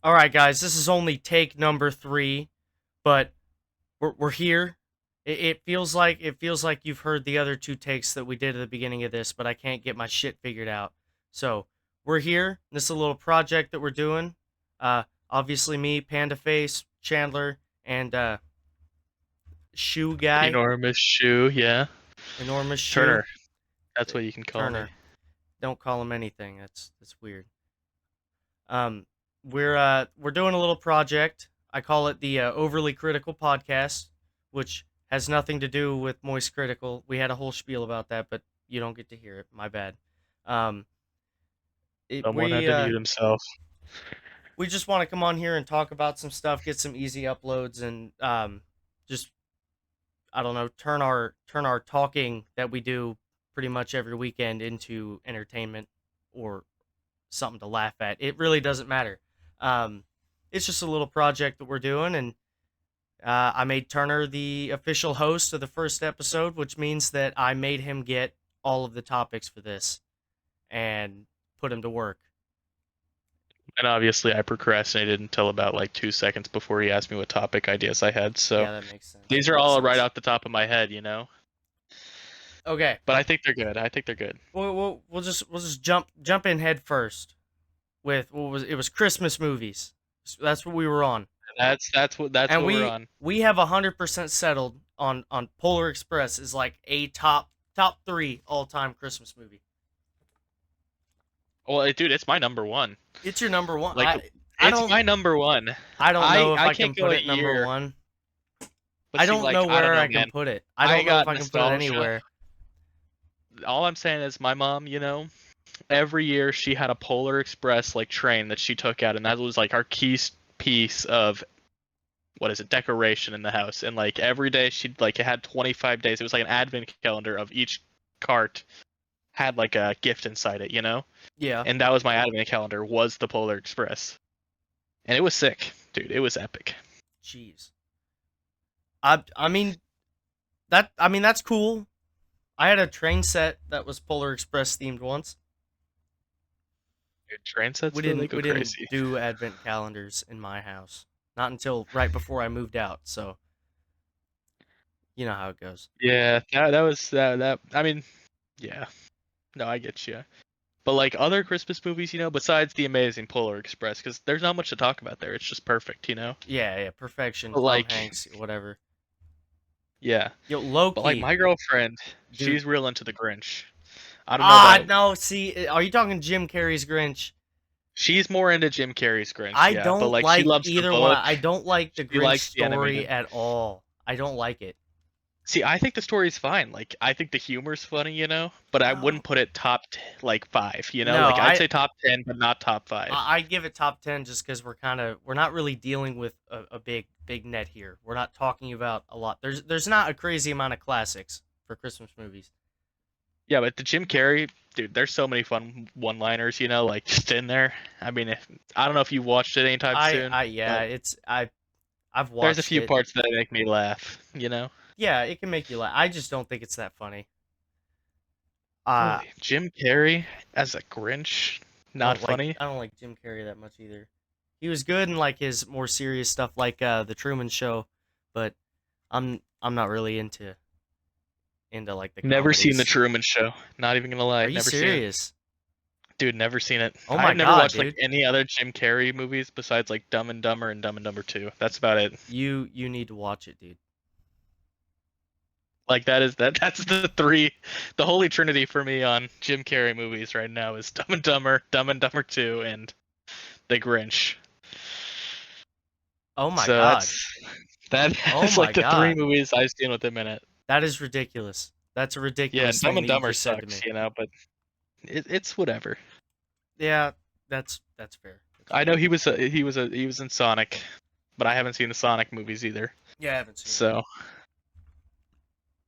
All right, guys, this is only take number 3, but we're here. It feels like you've heard the other 2 takes that we did at the beginning of this, but I can't get my shit figured out. So we're here. This is a little project that we're doing. Obviously me, Panda Face, Chandler, and Shoe Guy, Enormous shoe, yeah. Enormous Shoe, Turner, that's what you can call me. Turner. Don't call him anything. That's weird. Um, we're doing a little project. I call it the overly critical podcast, which has nothing to do with moist critical. We had a whole spiel about that, but you don't get to hear it. My bad. Um, it, Someone had we to uh, mute himself. we just want to come on here and talk about some stuff, get some easy uploads, and just I don't know, turn our talking that we do pretty much every weekend into entertainment or something to laugh at. It really doesn't matter. Um, it's just a little project that we're doing, and I made Turner the official host of the first episode, which means that I made him get all of the topics for this and put him to work. And obviously, I procrastinated until about like 2 seconds before he asked me what topic ideas I had. So Yeah, that makes sense. these That are makes all right sense. off the top of my head, you know. Okay, But I think they're good. I think they're good. we'll just jump in head first with what was Christmas movies. That's what we were on. That's And what we're we on. we have 100% settled on Polar Express is like a top 3 all-time Christmas movie. Well, dude, it's my number one. It's your number 1. Like, I it's don't my number one. I don't know if I I can't can go put a it number year. 1. But I see, don't like, know I don't where know, I can man. put it. I I don't know if got I can put it nostalgia. anywhere. All I'm saying is my mom, every year she had a Polar Express like train that she took out, and that was like our key piece of what is it, decoration in the house. And like every day she'd like it had 25 days. It was like an advent calendar of each cart had like a gift inside it, Yeah. And that was my advent calendar was the Polar Express, and it was sick, dude. It was epic. Jeez. I mean that's cool. I had a train set that was Polar Express themed once. Dude, train We sets though, they didn't go we didn't crazy. do advent calendars in my house. Not until right before I moved out. So, you know how it goes. Yeah, that was that. I mean, yeah. No, I get you. But like other Christmas movies, besides The Amazing Polar Express, because there's not much to talk about there. It's just perfect. Yeah, yeah, perfection. But Tom like, Hanks, whatever. yeah. Yo, But like Loki, my girlfriend, dude. she's real into the Grinch. I don't know about. No. See, are you talking Jim Carrey's Grinch? She's more into Jim Carrey's Grinch, I yeah. But don't like she like loves the either one. book. I don't like the She Grinch likes the story animated. at all. I don't like it. See, I think the story's fine. Like I think the humor's funny, but I No, wouldn't put it top like 5. no. Like I'd say top 10, but not top 5. I give it top 10 just because we're not really dealing with a big net here. We're not talking about a lot. There's not a crazy amount of classics for Christmas movies. Yeah, but the Jim Carrey, dude, there's so many fun one-liners, like just in there. I mean, I don't know if you watched it anytime soon, Yeah, but I've there's a watched few it. parts that make me laugh. Yeah, it can make you laugh. I just don't think it's that funny. Uh, Really? Jim Carrey as a Grinch, not funny. I don't like Jim Carrey that much either. He was good in like his more serious stuff like the Truman Show, but I'm not really into like the Never seen the comedies. Truman Show. Not even gonna lie, Are you never seen it. serious? Dude, never seen it. Oh my I've never god, watched like dude. any other Jim Carrey movies besides like Dumb and Dumber and Dumb and Dumber 2. That's about it. You need to watch it, dude. Like that's the holy trinity for me on Jim Carrey movies right now is Dumb and Dumber 2, and The Grinch. Oh my So god. that Oh that's my like the 3 god. movies I've seen with him in it. That is ridiculous. That's a Yeah, ridiculous and Dumb thing and that you Dumber just said to sucks, me. but it's whatever. Yeah, that's fair. That's I fair. know he was in Sonic, but I haven't seen the Sonic movies either. Yeah, I haven't seen it. So,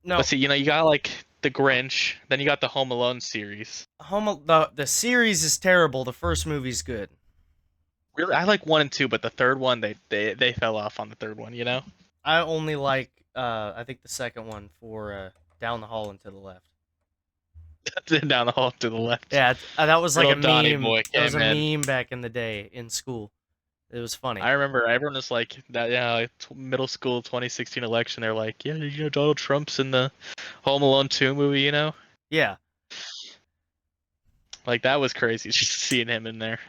but No, see, you got like The Grinch, then you got the Home Alone series. the series is terrible. The first movie's good. Really, I like 1 and 2, but the third one they fell off on the third one. I only like I think the second one for down the hall and to the left. Down the hall to the left. Yeah, that was like a Little Donnie meme. boy That was came a in. meme back in the day in school. It was funny. I remember everyone was like that. Yeah, middle school 2016 election. They're like, yeah, did you know Donald Trump's in the Home Alone 2 movie? You know, Yeah. like that was crazy just seeing him in there.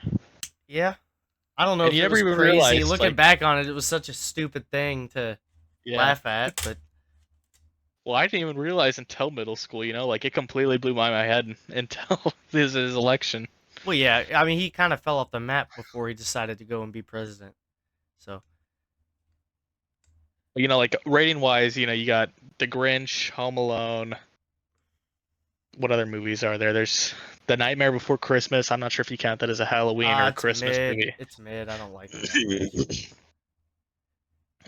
Yeah. I don't know And if you it never was even crazy. realized, Looking like, back on it, it was such a stupid thing to yeah. laugh at, but Well, I didn't even realize until middle school. You know, like it completely blew my head until his election. well, yeah. I mean, he kind of fell off the map before he decided to go and be president. So, You know, like rating wise, you know, you got The Grinch, Home Alone. What other movies are there? There's The Nightmare Before Christmas. I'm not sure if you count that as a Halloween or a it's Christmas mid. movie. It's mid. I don't like it that much.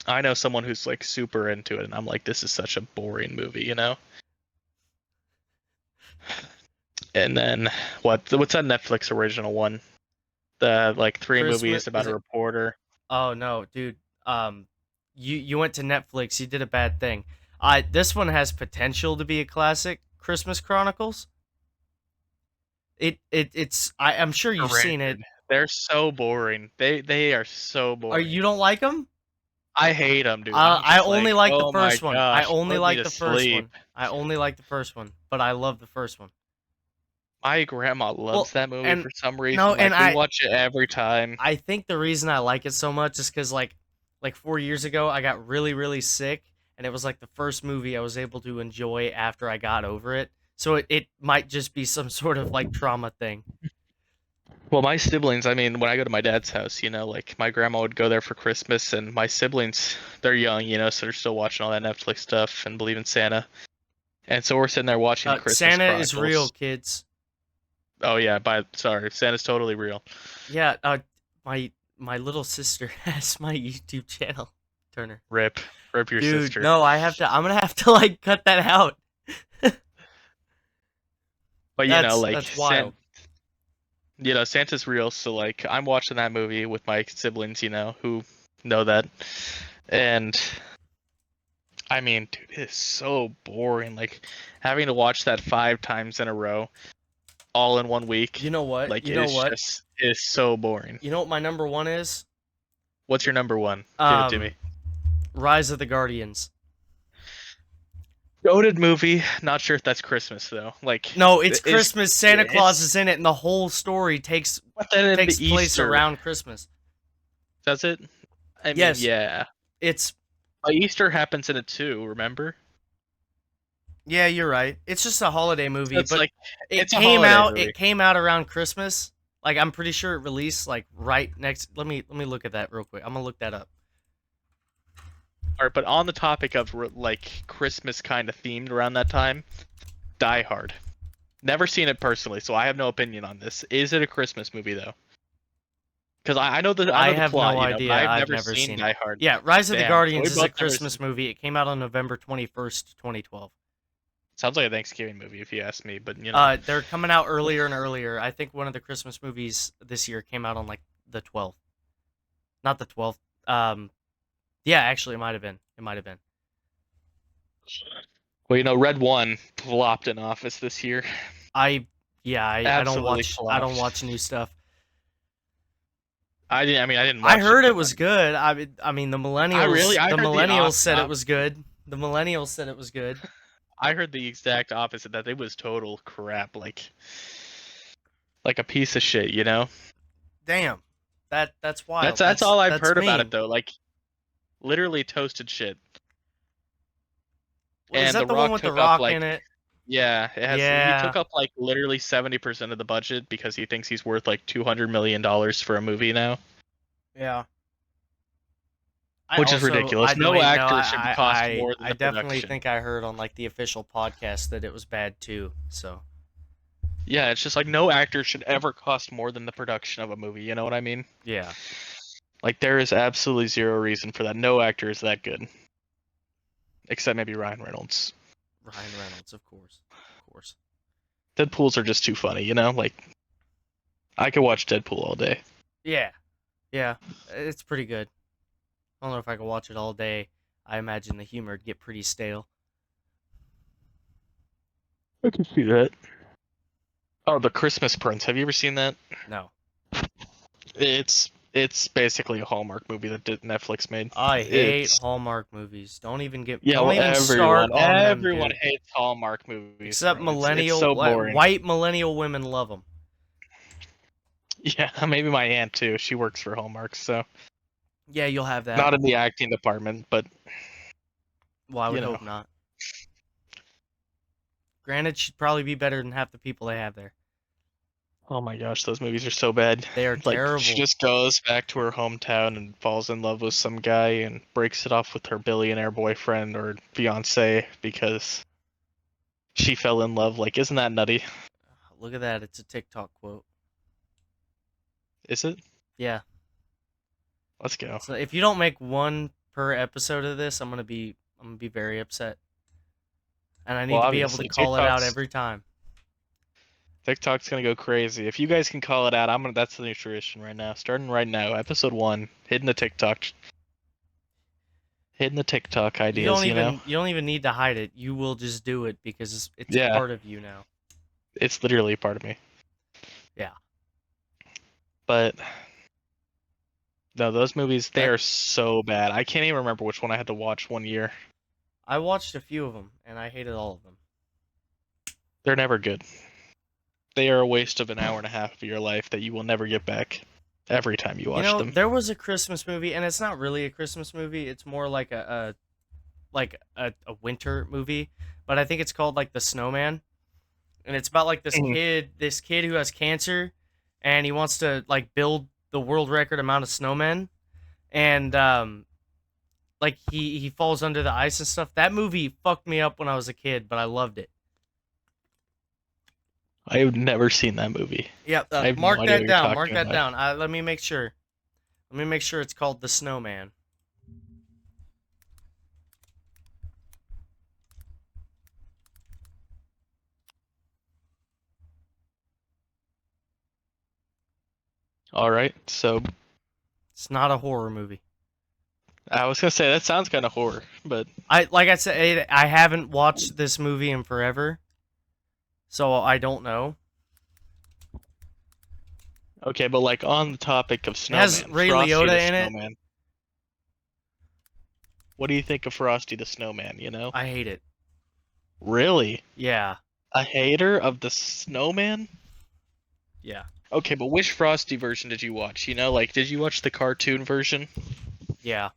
I know someone who's like super into it, and I'm like, this is such a boring movie, you know? And then what's that Netflix original one? The like three Christmas movies about is a it? reporter. Oh no, dude. You went to Netflix. You did a bad thing. This one has potential to be a classic. Christmas Chronicles. It's. I'm sure you've seen it. Overrated. They're so boring. They are so Are boring. you don't like them? I hate them, dude. I'm I just only like, like the oh my first one. I gosh, only put me like to the first sleep. one. I only like the first one, but I love the first one. My grandma Well, loves that movie and for some no, reason. and Like we watch it every time. I think the reason I like it so much is because like 4 years ago I got really sick, and it was like the first movie I was able to enjoy after I got over it. So it might just be some sort of like trauma thing. Well, my siblings, I mean, when I go to my dad's house, you know, like my grandma would go there for Christmas, and my siblings, they're young, you know, so they're still watching all that Netflix stuff and believe in Santa. And so we're sitting there watching the Christmas Santa is real, Chronicles. kids. Oh yeah, sorry, Santa's totally real. Yeah, my little sister has my YouTube channel. Turner. Rip, rip your Dude, sister. no, I'm gonna have to like cut that out. But you know, like That's wild. Santa's real. So like, I'm watching that movie with my siblings, you know, who know that, and I mean, dude, it is so boring. Like having to watch that 5 times in a row, all in one week. You know what? Like it's so boring. You know what my number one is? What's your number one? Give it to Um, me. Rise of the Guardians. Goated movie. Not sure if that's Christmas though. Like, No, it's is Christmas. Santa Claus it's is in it, and the whole story but then in the takes place Easter, around Christmas. does it? I mean, Yes, yeah. it's But Easter happens in it too. Remember? yeah, you're right. It's just a holiday So movie, it's but like it's a holiday movie. it came out around Christmas. Like I'm pretty sure it released like right next. Let me look at that real quick. I'm gonna look that up. All right, but on the topic of like Christmas kind of themed around that time, Die Hard. Never seen it personally, so I have no opinion on this. Is it a Christmas movie though? Because I know I the have plot, no you know, but idea. I've I've never never seen seen it. Die Hard. Yeah, Rise of the Damn, so we Guardians is a both never Christmas seen. movie. It came out on November 21st, 2012. Sounds like a Thanksgiving movie if you ask me, but you know. They're coming out earlier and earlier. I think one of the Christmas movies this year came out on like the 12th. Not the 12th. Yeah, actually, it might have been. It might have been. Well, you know, Red One flopped in office this year. I yeah, Absolutely I don't flopped. watch new stuff. I didn't. I mean, I didn't I watch it, heard it but was good. I mean I the heard the millennials said it was good. The millennials said it was good. I heard the exact opposite, that it was total crap, like a piece of shit, you know. Damn. That's wild. That's all I've That's heard about it mean. though. Like literally toasted shit. Is And The that the one Rock with the took up rock like, in it? yeah, it has. He Yeah. took up like literally 70% of the budget because he thinks he's worth like $200 million for a movie now, Yeah. which is ridiculous. No Wait, no, actor should cost more than I the definitely production. think I heard on like the official podcast that it was bad too. So Yeah, it's just like no actor should ever cost more than the production of a movie. You know what I mean? yeah, Like there is absolutely zero reason for that. No actor is that good, except maybe Ryan Reynolds. Ryan Reynolds, of course, of course. Deadpools are just too funny, you know? Like I could watch Deadpool all day. Yeah, yeah, it's pretty good. I don't know if I could watch it all day. I imagine the humor would get pretty stale. I can see that. Oh, The Christmas Prince. Have you ever seen that? No. It's It's basically a Hallmark movie that Netflix made. I hate It's Hallmark movies. yeah, Don't well, even start on them, everyone dude. hates Hallmark movies, Except bro. It's so boring. white millennial women love them. Yeah, maybe my aunt too. She works for Hallmark, so Yeah, you'll have that. not in the acting department, but Well, I would you know. hope not. Granted, she'd probably be better than half the people they have there. Oh my gosh, those movies are so bad. They are Like she terrible. just goes back to her hometown and falls in love with some guy and breaks it off with her billionaire boyfriend or fiance because she fell in love. Like, isn't that nutty? Look at that. It's a TikTok quote. Is it? Yeah. Let's go. So if you don't make one per episode of this, I'm gonna be very upset. And I Well, need to be able to obviously, call it out every time. TikTok's gonna go crazy. If you guys can call it out, I'm gonna. That's the new tradition right now. Starting right now, episode 1, hitting the TikTok ideas. You don't even need to hide it. You will just do it because it's Yeah, part of you now. it's literally a part of me. Yeah. But no, those movies they That are so bad. I can't even remember which one I had to watch one year. I watched a few of them and I hated all of them. They're never good. They are a waste of an hour and a half of your life that you will never get back every time you You watch know, them. there was a Christmas movie, and it's not really a Christmas movie. It's more like a winter movie, but I think it's called like The Snowman, and it's about like Mhm. this kid who has cancer, and he wants to like build the world record amount of snowmen, and like he falls under the ice and stuff. That movie fucked me up when I was a kid, but I loved it. I've never seen that movie. Yep, I have no mark idea that what you're down. Mark talking that about. down. Let me make sure. Let me make sure it's called The Snowman. All right, so It's not a horror movie. I was gonna say that sounds kind of horror, but I said, I haven't watched this movie in forever, so I don't know. okay. But like on the topic of It has snowman, Ray Frosty the Liotta in it. Snowman. What do you think of Frosty the Snowman? You know, I hate it. really Yeah, a hater of the Snowman? yeah, Okay, but which Frosty version did you watch? You know, like did you watch the cartoon version? yeah.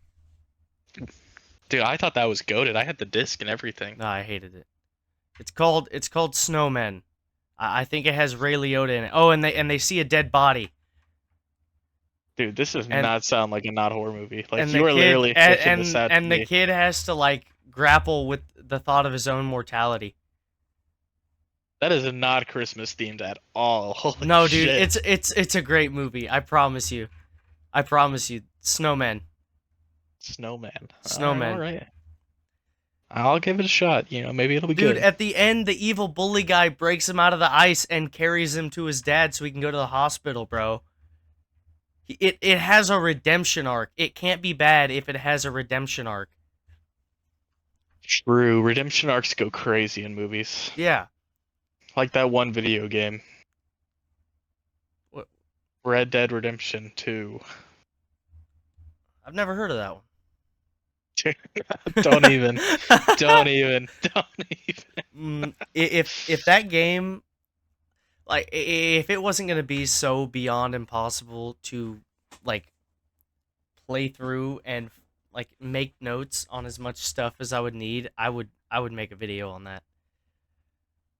Dude, I thought that was goated. I had the disc and everything. No, I hated it. It's called Snowmen. I think it has Ray Liotta in it. Oh, and they see a dead body, Dude, this does and not sound like a not horror movie. Like and you the are kid literally pitching this out to and the me. kid has to like grapple with the thought of his own mortality. That is not Christmas themed at all. Holy No, dude, shit. it's a great movie. I promise you. I promise you. Snowmen. Snowman. All right, all Snowmen. right. I'll give it a shot. You know, maybe it'll be Dude, good. at the end, the evil bully guy breaks him out of the ice and carries him to his dad so he can go to the hospital, bro. It has a redemption arc. It can't be bad if it has a redemption arc. True. Redemption arcs go crazy in movies. Yeah. Like that one video game, What? Red Dead Redemption 2. I've never heard of that one. Don't even. Don't even. Don't even. If that game, like, if it wasn't gonna be so beyond impossible to like play through and like make notes on as much stuff as I would need, I would make a video on that.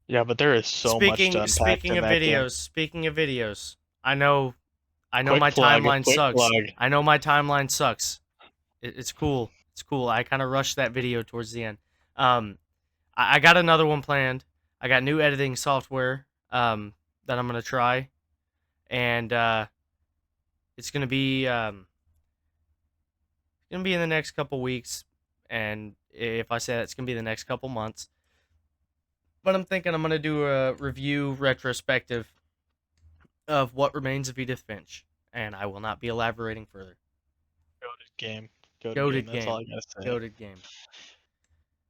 Yeah, but there is so much to unpack in that game. Speaking of videos, I know Quick my plug. timeline Quick sucks. plug. I know my timeline sucks. It's cool. It's cool. I kind of rushed that video towards the end. Um, I got another one planned. I got new editing software that I'm gonna try, and it's gonna be in the next couple weeks. And if I say that, it's gonna be the next couple months. But I'm thinking I'm gonna do a review retrospective of What Remains of Edith Finch, and I will not be elaborating further. Goated game. Goated game. Goated That's all game. I gotta say. Goated game.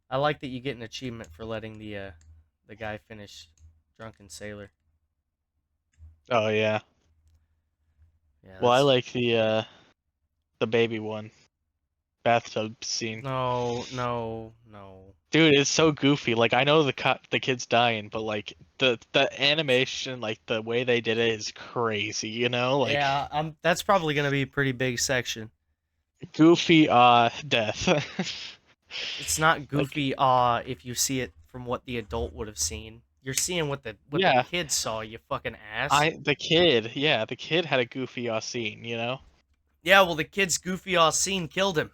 I like that you get an achievement for letting the guy finish Drunken Sailor. Oh yeah. Yeah, Well, I that's like the baby one, bathtub scene. no, no, no. Dude, it's so goofy. Like I know the kid's dying, but like the animation, like the way they did it is crazy, you know? Like Yeah, that's probably gonna be a pretty big section. goofy death. It's not Like goofy if you see it from what the adult would have seen. You're seeing what the yeah, kid saw, you fucking ass. the kid had a goofy scene, you know? Yeah, well the kid's goofy scene killed him.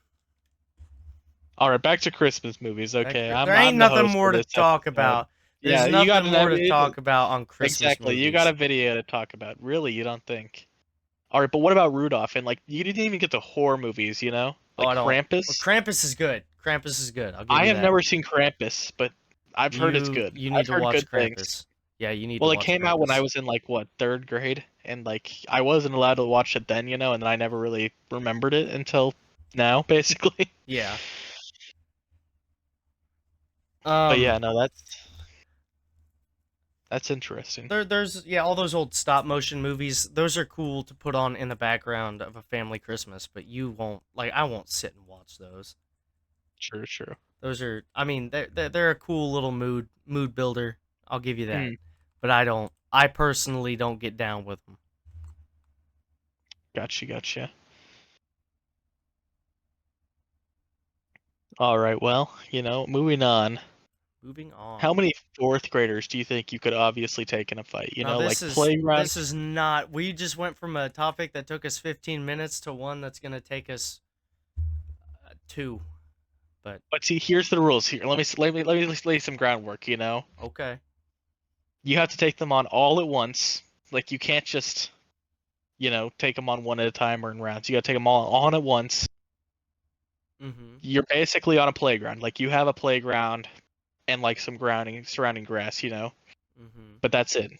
All right, back to Christmas movies. Okay, There ain't I'm the nothing host for more to this talk episode. about. There's Yeah, you got nothing an more to talk about on Christmas exactly. You got movies. a video to talk about. Really, you don't think? All right, but what about Rudolph? And like, you didn't even get the horror movies, you know, Oh, like I don't. Well, Krampus. Krampus is good. Krampus is good. I'll give I you have that. never seen Krampus, but I've heard it's good. You I've need to heard watch good things. Krampus. Yeah, you need to Well, it watch came out when I Krampus. was in like what third grade, and like I wasn't allowed to watch it then, you know, and then I never really remembered it until now, basically. Yeah. But Um yeah, no, that's interesting. there's yeah, all those old stop motion movies. Those are cool to put on in the background of a family Christmas, but you won't like I won't sit and watch those. True, true. Those are I mean, they're a cool little mood builder. I'll give you that. Hmm. But I personally don't get down with them. Gotcha, gotcha. All right, well, moving on. Moving How on. many fourth graders do you think you could obviously take in a fight? Now Like playground. this is not we just went from a topic that took us 15 minutes to one that's going to take us 2. But But see, here's the rules. Here, let me lay some groundwork. okay. You have to take them on all at once. Like you can't just, take them on one at a time or in rounds. You got to take them all on at once. Mhm. You're basically on a playground. Like you have a playground and like some grounding surrounding grass. Mhm. But that's it.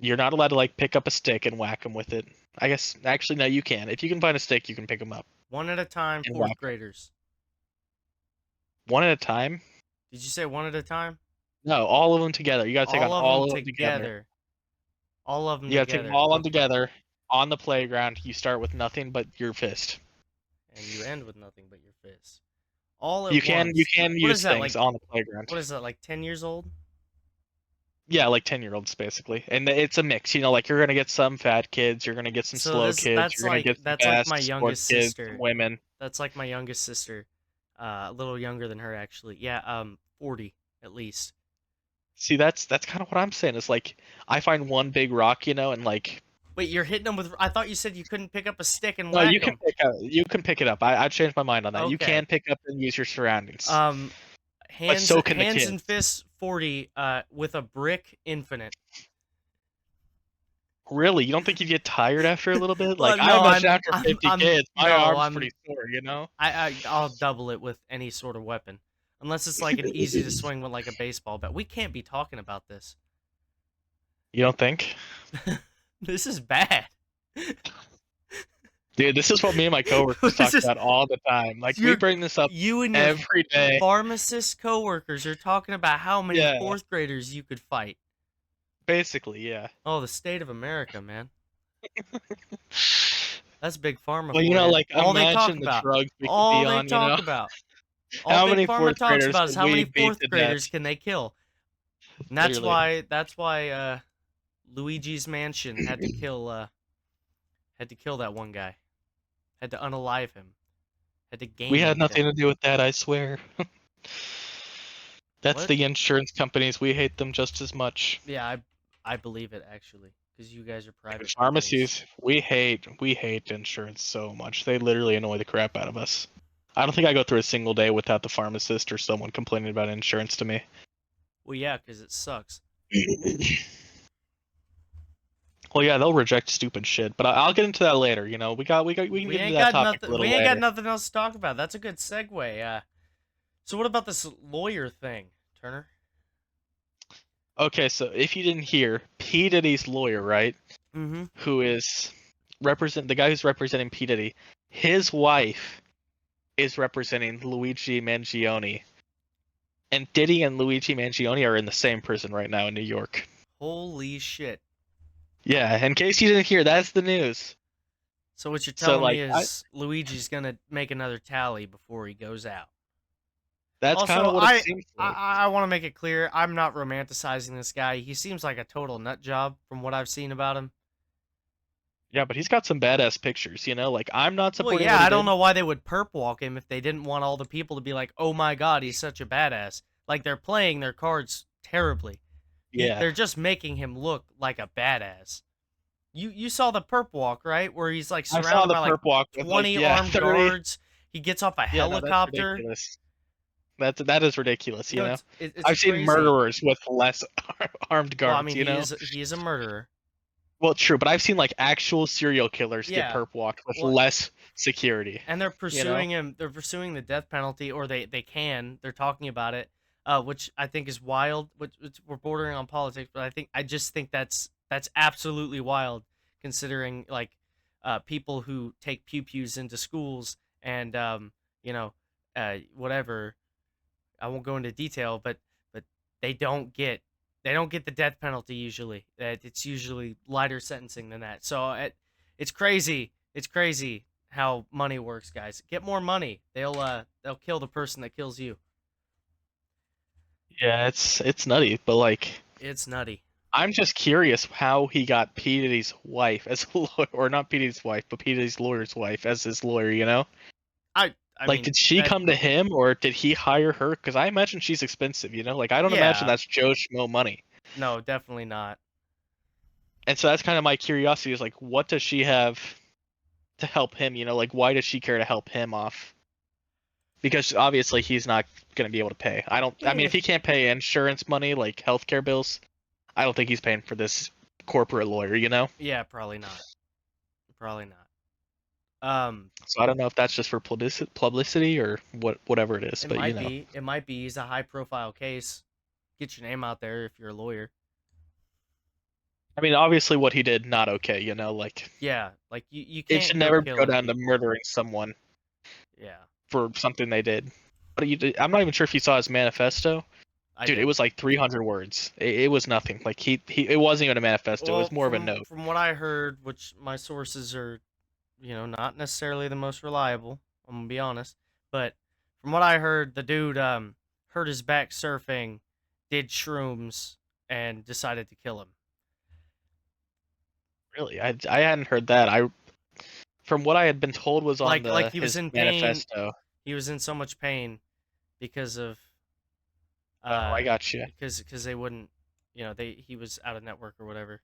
You're not allowed to like pick up a stick and whack them with it. I guess actually no, you can. If you can find a stick, you can pick them up One at a time, and 4th whack them. graders. One at a time. Did you say one at a time? No, all of them together. You got to take on All of them all of them together. together. All of them You got to take them together. all on Okay. together on the playground. You start with nothing but your fist. And you end with nothing but your fist. All at You once. can What use is that things like on the playground. what is that like 10 years old? Yeah, like 10-year-olds basically. And it's a mix, like you're gonna get some fat kids, you're gonna get some So slow this kids, you're gonna get some that's like my fast sports youngest kids, some sister. women. That's like my youngest sister. A little younger than her actually. Yeah, 40 at least. See, that's kind of what I'm saying. It's like I find one big rock, and like Wait, you're hitting them with I thought you said you couldn't pick up a stick and no, whack them. you can pick it up. I changed my mind on that. You Okay. can pick up and use your surroundings, Um but hands so can the hands and kids. fists 40 with a brick infinite. Really, you don't think you get tired after a little bit? Well, Like I no, imagine after 50 I'm kids, my no, arm's pretty sore. I'll double it with any sort of weapon. Unless it's like an easy to swing with like a baseball bat. We can't be talking about this. You don't think? This is bad. Dude, this is what me and my coworkers talk This is about all the time. Like we your bring this up you and your every day. pharmacist coworkers are talking about how many Yeah, 4th graders you could fight. basically, yeah. Oh, the state of America, man. That's big pharma Well, for you. like All they talk imagine the about. drugs we could All be they on, talk about. All How big many pharma fourth talks graders about is could how we many beat 4th to death? graders can they kill. And Literally. that's why Luigi's Mansion had to kill that one guy. Had to unalive him. Had to We game had end nothing him. to do with that, I swear. That's What? the insurance companies. We hate them just as much. Yeah, I believe it actually, because you guys are And private companies. pharmacies, we hate insurance so much. They literally annoy the crap out of us. I don't think I go through a single day without the pharmacist or someone complaining about insurance to me. Well, yeah, because it sucks. Well, yeah, they'll reject stupid shit, but I'll get into that later. We can We get into ain't that got topic a nothing. We little ain't got later. nothing else to talk about. That's a good segue. So what about this lawyer thing, Turner? Okay, so if you didn't hear, P Diddy's lawyer, right, Mm-hmm. who is the guy who's representing P Diddy, his wife is representing Luigi Mangione, and Diddy and Luigi Mangione are in the same prison right now in New York. Holy shit! Yeah, in case you didn't hear, that's the news. So what you're So telling me like is Luigi's gonna make another tally before he goes out. that's kind Also, of what it seems like. I want to make it clear I'm not romanticizing this guy. He seems like a total nut job from what I've seen about him. Yeah, but he's got some badass pictures, you know? Like I'm not Well, supporting yeah, what he I don't did. know why they would perp walk him if they didn't want all the people to be like, "Oh my god, he's such a badass." Like they're playing their cards terribly. Yeah. They're just making him look like a badass. You saw the perp walk, right? Where he's like I saw surrounded the by like perp walk with like 20 yeah, armed 30. guards. He gets off a Yeah, no, that's helicopter. ridiculous. That is ridiculous, you No, know? it's I've seen crazy. murderers with less armed Well, I guards, mean, you know? he is a murderer. Well, true, but I've seen like actual serial killers get Yeah. perp walked with Well, less security, and they're you know? pursuing him. They're pursuing the death penalty, or they can. They're talking about it, which I think is wild. Which we're bordering on politics, but I just think that's absolutely wild, considering like people who take pew pews into schools and you know whatever. I won't go into detail, but they don't get they don't get the death penalty usually. It's usually lighter sentencing than that. So it's crazy. It's crazy how money works, guys. Get more money. They'll kill the person that kills you. Yeah, it's nutty, but like It's nutty. I'm just curious how he got P Diddy's wife as a lawyer, or not P Diddy's wife, but P Diddy's lawyer's wife as his lawyer, you know? I Like, mean did she that come to him or did he hire her? Because I imagine she's expensive, you know? Like, I don't imagine yeah. that's Joe Schmo money. No, definitely not. And so that's kind of my curiosity is like, what does she have to help him, you know? Like, why does she care to help him off? Because obviously he's not going to be able to pay. I mean, Eh, if he can't pay insurance money, like healthcare bills, I don't think he's paying for this corporate lawyer, you know? yeah, probably not. Probably not. So I don't know if that's just for publicity or whatever it is, it but you might know. be. It might be. He's a high profile case. Get your name out there if you're a lawyer. I mean, obviously what he did, not okay, you know? Like, Yeah, like you it should can't go never go killing down to people. murdering someone Yeah, for something they did. But I'm not even sure if you saw his manifesto. I Dude, it didn't. was like 300 words. It was nothing. Like it wasn't even a manifesto. It was Well, more of a note. from what I heard, which my sources are, not necessarily the most reliable. I'm gonna be honest, but from what I heard, the dude hurt his back surfing, did shrooms, and decided to kill him. Really, I hadn't heard that. From what I had been told was on Like the he was his in pain. manifesto. He was in so much pain because of Oh, I got you. because they wouldn't, he was out of network or whatever.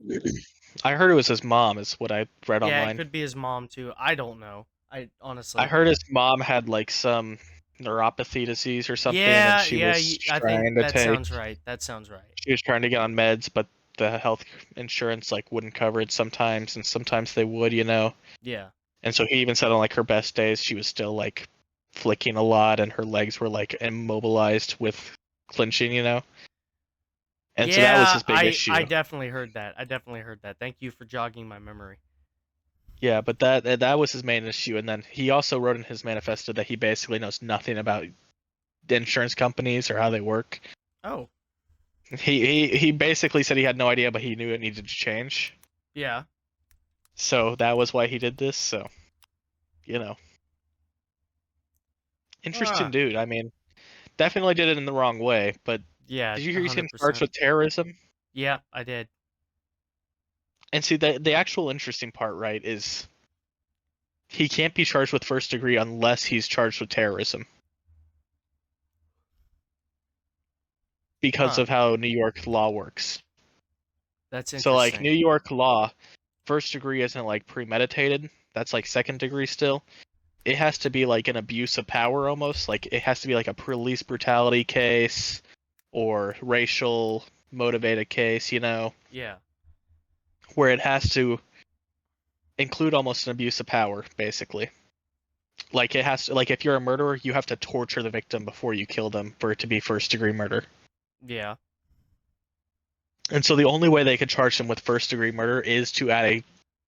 I heard it was his mom, is what I read Yeah, it online. could be his mom too. I don't know. I I honestly. heard his mom had like some neuropathy disease or something, and Yeah, yeah. I think that sounds right. That sounds right. she was trying to get on meds, but the health insurance like wouldn't cover it sometimes, and sometimes they would, you know. Yeah. And so he even said on like her best days, she was still like flicking a lot, and her legs were like immobilized with clinching, you know. And so that was Yeah, his big I issue. definitely heard that. I definitely heard that. Thank you for jogging my memory. Yeah, but that was his main issue. And then he also wrote in his manifesto that he basically knows nothing about the insurance companies or how they work. Oh, He basically said he had no idea, but he knew it needed to change. yeah. So that was why he did this. So you know, interesting Ah, dude. I mean, definitely did it in the wrong way. But yeah, did you hear he's getting charged 100%. with terrorism? Yeah, I did. And see, the actual interesting part, right, is he can't be charged with first degree unless he's charged with terrorism because Huh. of how New York law works. That's So like interesting. New York law, first degree isn't like premeditated. That's like second degree still. It has to be like an abuse of power almost. Like it has to be like a police brutality case or racial motivated case, you know, Yeah. where it has to include almost an abuse of power, basically. Like it has to, like if you're a murderer, you have to torture the victim before you kill them for it to be first degree murder. Yeah. And so the only way they could charge them with first degree murder is to add a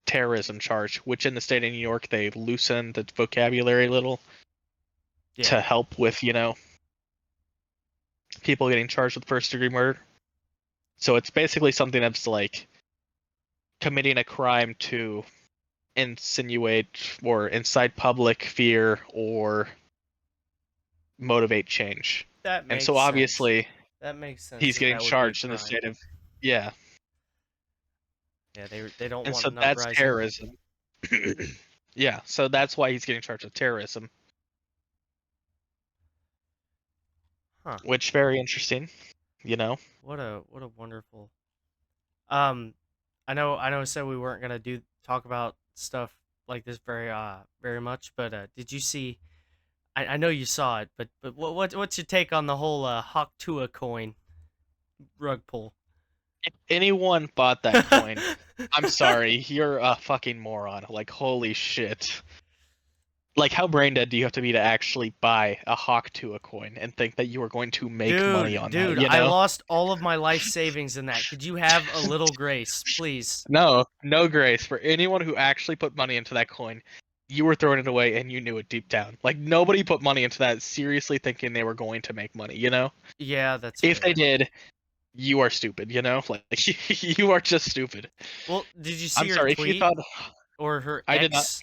terrorism charge, which in the state of New York they loosened the vocabulary a little Yeah. to help with, you know, people getting charged with first degree murder. So it's basically something that's like committing a crime to insinuate or incite public fear or motivate change. That And so makes sense. obviously That makes sense he's that getting that would be a charged in the crime. state of, yeah. Yeah, they don't And want so an that's uprising. terrorism. Yeah, so that's why he's getting charged with terrorism, Huh. which very interesting, you know. What a wonderful. Um I know I said we weren't going to do talk about stuff like this very much, but did you see I know you saw it, but what's your take on the whole Hawk Tua coin rug pull? If anyone bought that coin, I'm sorry, you're a fucking moron. Like, holy shit. Like, how brain dead do you have to be to actually buy a Hawk to a coin and think that you are going to make money Dude, on that, dude, you I know? lost all of my life savings in that. Could you have a little grace, please? No, no grace for anyone who actually put money into that coin. You were throwing it away and you knew it deep down. Like, nobody put money into that seriously thinking they were going to make money, you know? Yeah, that's If they fair. did, you are stupid, you know? Like, you are just stupid. Well, did you see I'm her sorry, if you tweet thought or her I did not ex?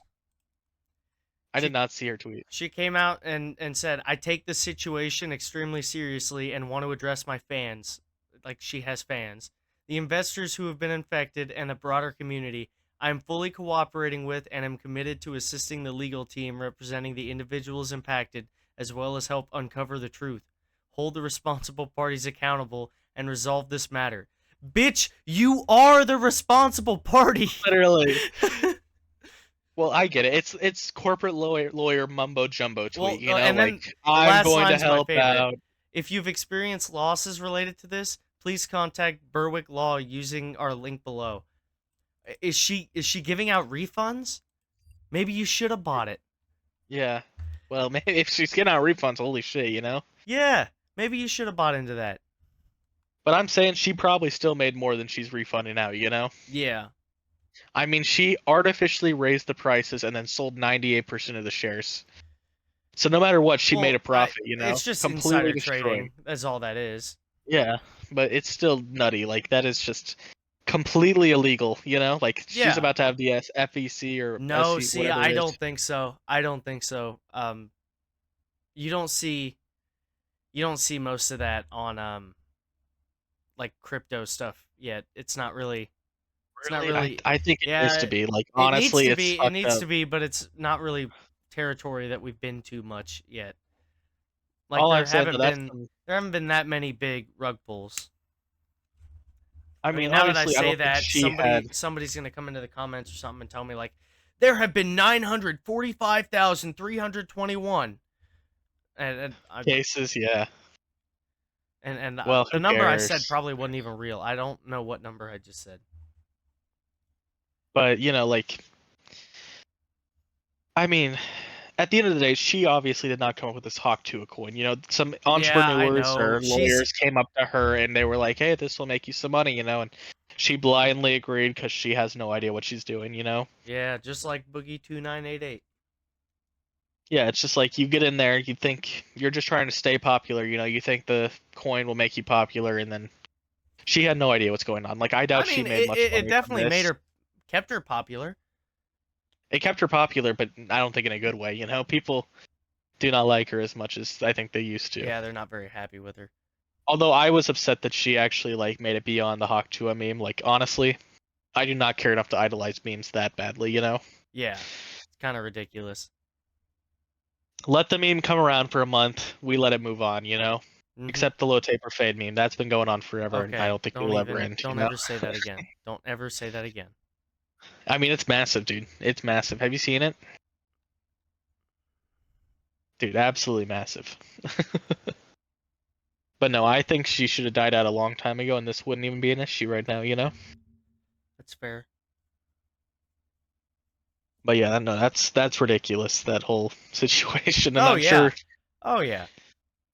I did She not see her tweet. she came out and said, "I take the situation extremely seriously and want to address my fans." Like she has fans. The investors who have been infected and the broader community. I am fully cooperating with and am committed to assisting the legal team representing the individuals impacted as well as help uncover the truth, hold the responsible parties accountable and resolve this matter. Bitch, you are the responsible party. Literally. Well, I get it. It's corporate lawyer mumbo jumbo tweet, Well, you know, and then like the I'm last going to line's my help favorite. out. If you've experienced losses related to this, please contact Berwick Law using our link below. Is she giving out refunds? Maybe you should have bought it. Yeah. Well, maybe if she's getting out refunds, holy shit, you know. Yeah, maybe you should have bought into that. But I'm saying she probably still made more than she's refunding out, you know. Yeah. I mean, she artificially raised the prices and then sold 98% of the shares. So no matter what, she made a Well, profit, you know, it's just completely insider destroying. trading. That's all that is. Yeah, but it's still nutty. Like that is just completely illegal, you know? Like she's Yeah. about to have the FEC or No, SC see, whatever I it is. don't think so. I don't think so. You don't see most of that on like crypto stuff yet. It's not Really? I really I think it needs yeah, to be. Like it needs honestly, to it's be it fucked needs up. to be, but it's not really territory that we've been to much yet. Like All I'm saying though, that's there haven't been that many big rug pulls. I I mean, mean, now that I obviously I say don't think that, she had somebody's gonna come into the comments or something and tell me like there have been 945,321, and I cases, yeah. and Well, the who number I said cares? probably wasn't even real. I don't know what number I just said. But, you know, like I mean, at the end of the day, she obviously did not come up with this Hawk Tuah coin. You know, some Yeah, I entrepreneurs know. or She's lawyers came up to her and they were like, "Hey, this will make you some money," you know, and she blindly agreed because she has no idea what she's doing, you know? yeah, just like Boogie 2988. Yeah, it's just like you get in there, you think you're just trying to stay popular, you know, you think the coin will make you popular, and then she had no idea what's going on. Like, I I doubt she mean, made much it money from definitely this. kept her popular. It kept her popular, but I don't think in a good way, you know? People do not like her as much as I think they used to. Yeah, they're not very happy with her. Although I was upset that she actually like made it beyond the Hawk Tuah meme. Like honestly, I do not care enough to idolize memes that badly, you know? Yeah, it's kind of ridiculous. Let the meme come around for a month, we let it move on, you know? Hmm. Except the low taper fade meme. That's been going on forever and I Okay, don't think it will ever end, you don't know? ever say that again. Don't ever say that again. I mean, it's massive, dude. It's massive. Have you seen it? Dude, absolutely massive. But no, I think she should have died out a long time ago and this wouldn't even be an issue right now, you know? That's fair. But yeah, no, that's ridiculous, that whole situation. And Oh I'm yeah. sure Oh yeah.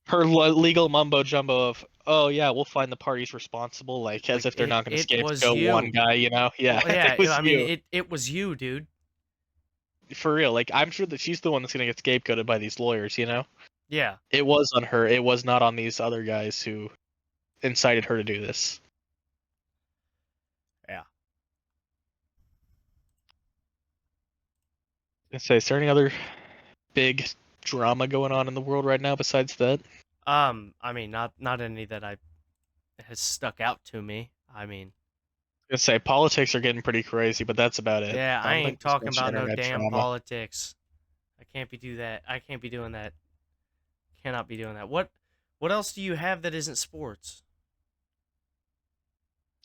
her legal mumbo jumbo of, oh yeah, we'll find the parties responsible, like as Like if they're not going to it was scapegoat one you. guy, you know? Yeah, Well, it yeah, was I mean you. it was you, dude. For real. Like, I'm sure that she's the one that's going to get scapegoated by these lawyers, you know? Yeah. It was on her. It was not on these other guys who incited her to do this. Yeah. Is there any other big drama going on in the world right now besides that? I mean, not any that I has stuck out to me. I mean, I say politics are getting pretty crazy, but that's about it. yeah, I I don't think ain't there's talking much about no internet damn drama. politics. I can't be do that. I can't be doing that. Cannot be doing that. What else do you have that isn't sports?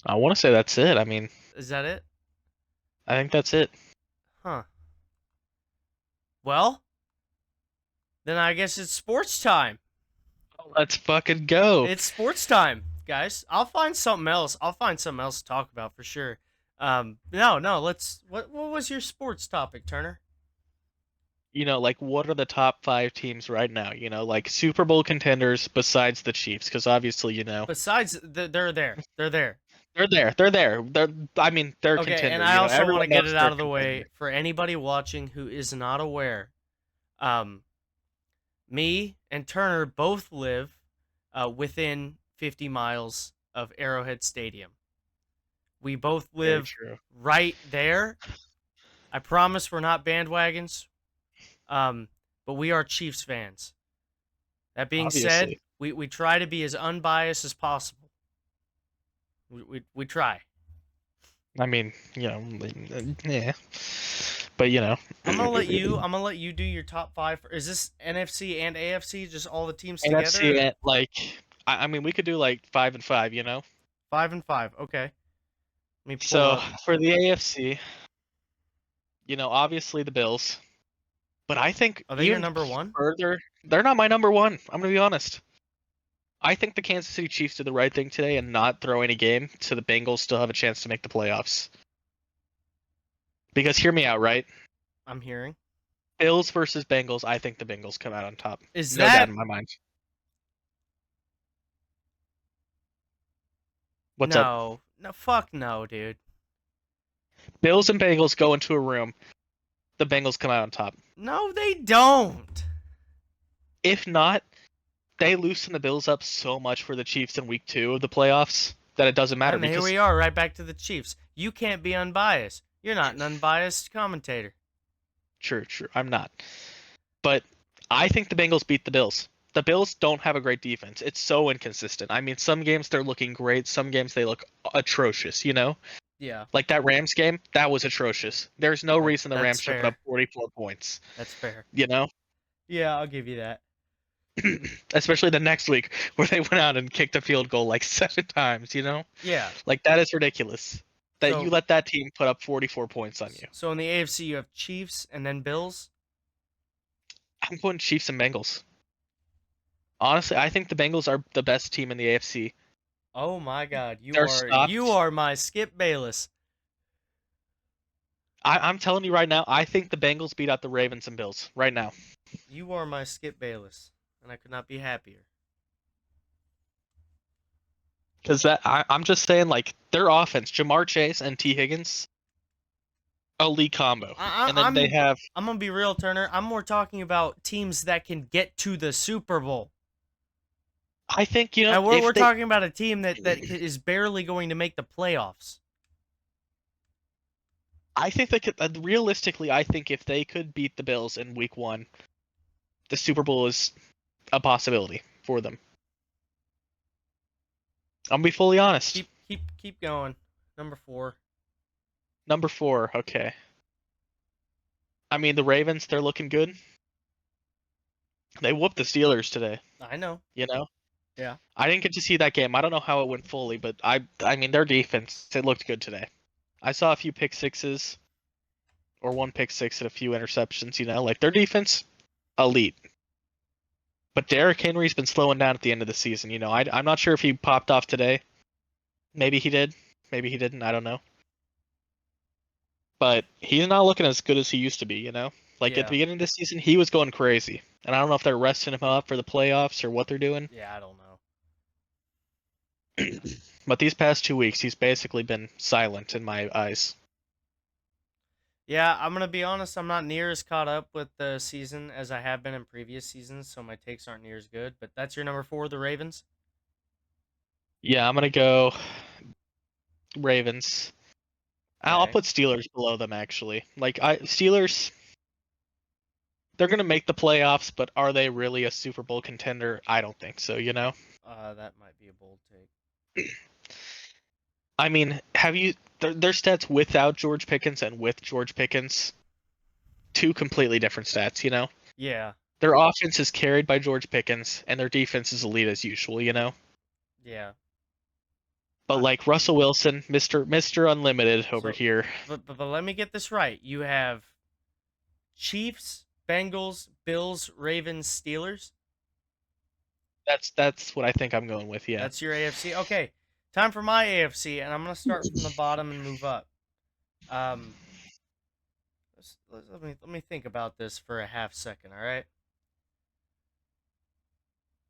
I want to say that's it. I mean, Is that it? I think that's it. Huh. Well, then I guess it's sports time. Let's fucking go. It's sports time, guys. I'll find something else. I'll find something else to talk about for sure. No. Let's. What was your sports topic, Turner? Like what are the top 5 teams right now? Like Super Bowl contenders besides the Chiefs, because obviously, Besides, they're there. They're there. they're there. They're there. I mean, they're a Okay, and contender. I also want Everyone to get knows it they're out a of the contender. way for anybody watching who is not aware. Um, Me and Turner both live within 50 miles of Arrowhead Stadium. We both Very live true. right there. I promise we're not bandwagons, but we are Chiefs fans. That being said, Obviously. we try to be as unbiased as possible. We try. I mean, yeah. But I'm gonna let you do your top five. Is this NFC and AFC? Just all the teams together? NFC, Or like, I mean, we could do like 5 and 5. 5 and 5. Okay. Let me pull So up. for the AFC, obviously the Bills, but I think Are they your even number one? further, they're not my number one. I'm gonna be honest. I think the Kansas City Chiefs did the right thing today and not throw any game, so the Bengals still have a chance to make the playoffs. Because hear me out, right? I'm hearing. Bills versus Bengals, I think the Bengals come out on top. Is No doubt that in my mind. What's up? no? No, fuck no, dude. Bills and Bengals go into a room. The Bengals come out on top. No, they don't. If not, they loosen the Bills up so much for the Chiefs in week 2 of the playoffs that it doesn't matter And here because we are, right back to the Chiefs. You can't be unbiased. You're not an unbiased commentator. true, I'm not. But I think the Bengals beat the Bills. The Bills don't have a great defense. It's so inconsistent. I mean, some games they're looking great, some games they look atrocious. Yeah, Like that Rams game, that was atrocious. There's no reason the that's Rams should put up fair. 44 points, That's fair. you know? Yeah, I'll give you that. Especially the next week where they went out and kicked a field goal like 7 times. Yeah. Like that is ridiculous. That you So, let that team put up 44 points on you. so in the AFC, you have Chiefs and then Bills. I'm going Chiefs and Bengals. Honestly, I think the Bengals are the best team in the AFC. Oh my God, They're you stopped. are my Skip Bayless. I'm telling you right now, I think the Bengals beat out the Ravens and Bills right now. You are my Skip Bayless, and I could not be happier. Because I'm just saying, like, their offense, Jamar Chase and T. Higgins, elite combo. I, And I, then they I'm have, I'm gonna be real, Turner. I'm more talking about teams that can get to the Super Bowl. I think, And we're if they, talking about a team that is barely going to make the playoffs. I think they could, realistically, I think if they could beat the Bills in week 1, the Super Bowl is a possibility for them. I'm gonna be fully honest. Keep going. Number 4. Number 4, okay. I mean, the Ravens, they're looking good. They whooped the Steelers today, I know. you know? Yeah. I didn't get to see that game. I don't know how it went fully, but I mean their defense, it looked good today. I saw a few pick sixes or one pick six and a few interceptions, like their defense elite. But Derrick Henry's been slowing down at the end of the season. I'm not sure if he popped off today. Maybe he did. Maybe he didn't. I don't know. But he's not looking as good as he used to be. Like at the Yeah. beginning of the season, he was going crazy. And I don't know if they're resting him up for the playoffs or what they're doing. Yeah, I don't know. But these past 2 weeks, he's basically been silent in my eyes. Yeah, I'm gonna be honest. I'm not near as caught up with the season as I have been in previous seasons, so my takes aren't near as good. But that's your number 4, the Ravens. Yeah, I'm gonna go Ravens. I'll Okay. put Steelers below them actually. Like Steelers. they're gonna make the playoffs, but are they really a Super Bowl contender? I don't think so. That might be a bold take. I mean, have you their stats without George Pickens and with George Pickens? Two completely different stats. Yeah, Their offense is carried by George Pickens, and their defense is elite as usual. yeah. But Uh, like Russell Wilson, Mister Unlimited over so, here. but let me get this right. You have Chiefs, Bengals, Bills, Ravens, Steelers. That's what I think I'm going with. Yeah. That's your AFC. Okay, time for my AFC, and I'm gonna start from the bottom and move up. Um, let me think about this for a half second. All right.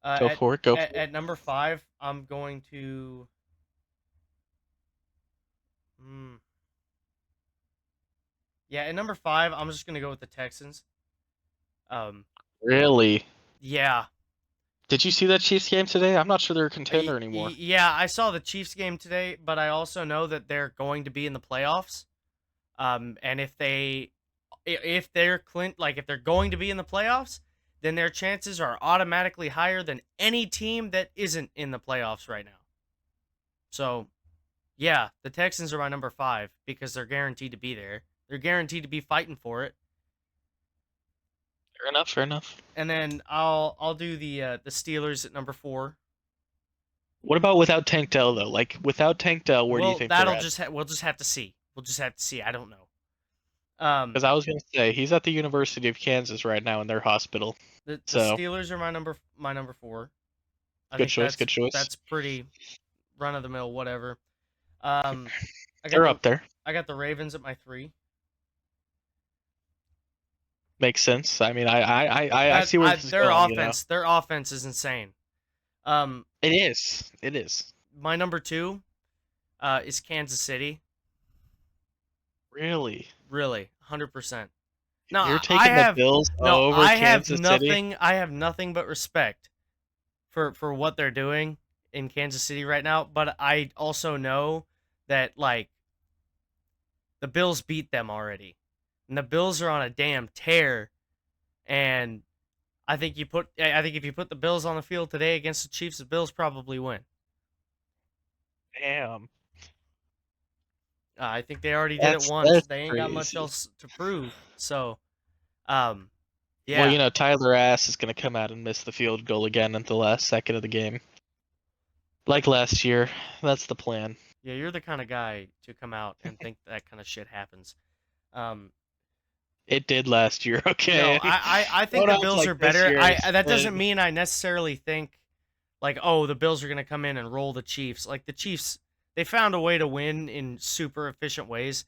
Uh, Go at for it. Go at, for it. at number 5, I'm going to. Hmm, yeah, at number 5, I'm just gonna go with the Texans. Um, Really? yeah, Did you see that Chiefs game today? I'm not sure they're a contender anymore. yeah, I saw the Chiefs game today, but I also know that they're going to be in the playoffs. And if they're if they're going to be in the playoffs, then their chances are automatically higher than any team that isn't in the playoffs right now. So, yeah, the Texans are my number 5 because they're guaranteed to be there. They're guaranteed to be fighting for it. Fair enough. Fair enough. And then I'll do the Steelers at number 4. What about without Tank Dell though? Like without Tank Dell, where do you Well, think they're at? we'll just have to see. We'll just have to see. I don't know. Because Um, I was gonna say he's at the University of Kansas right now in their hospital. the So Steelers are my number 4. I good think choice. Good choice. that's pretty run of the mill, whatever. Um, I got They're the up there. I got the Ravens at my 3. Makes sense. I mean, I see where this is going. Their offense is insane. Um, It is. It is. my number 2 is Kansas City. Really? Really, 100%. No, You're taking the Bills over Kansas City? I have nothing but respect for what they're doing in Kansas City right now, but I also know that the Bills beat them already. And the Bills are on a damn tear, and I think if you put the Bills on the field today against the Chiefs, the Bills probably win. Damn. I think they already did it once. That's They ain't got much crazy. else to prove. So, um, Well, yeah, Tyler Ass is gonna come out and miss the field goal again at the last second of the game. Like last year. That's the plan. yeah, you're the kind of guy to come out and think that kind of shit happens. Um, It did last year, no, okay? I think Don't the act Bills like are this better. year I That doesn't isn't. mean I necessarily think oh, the Bills are gonna come in and roll the Chiefs. Like the Chiefs, they found a way to win in super efficient ways.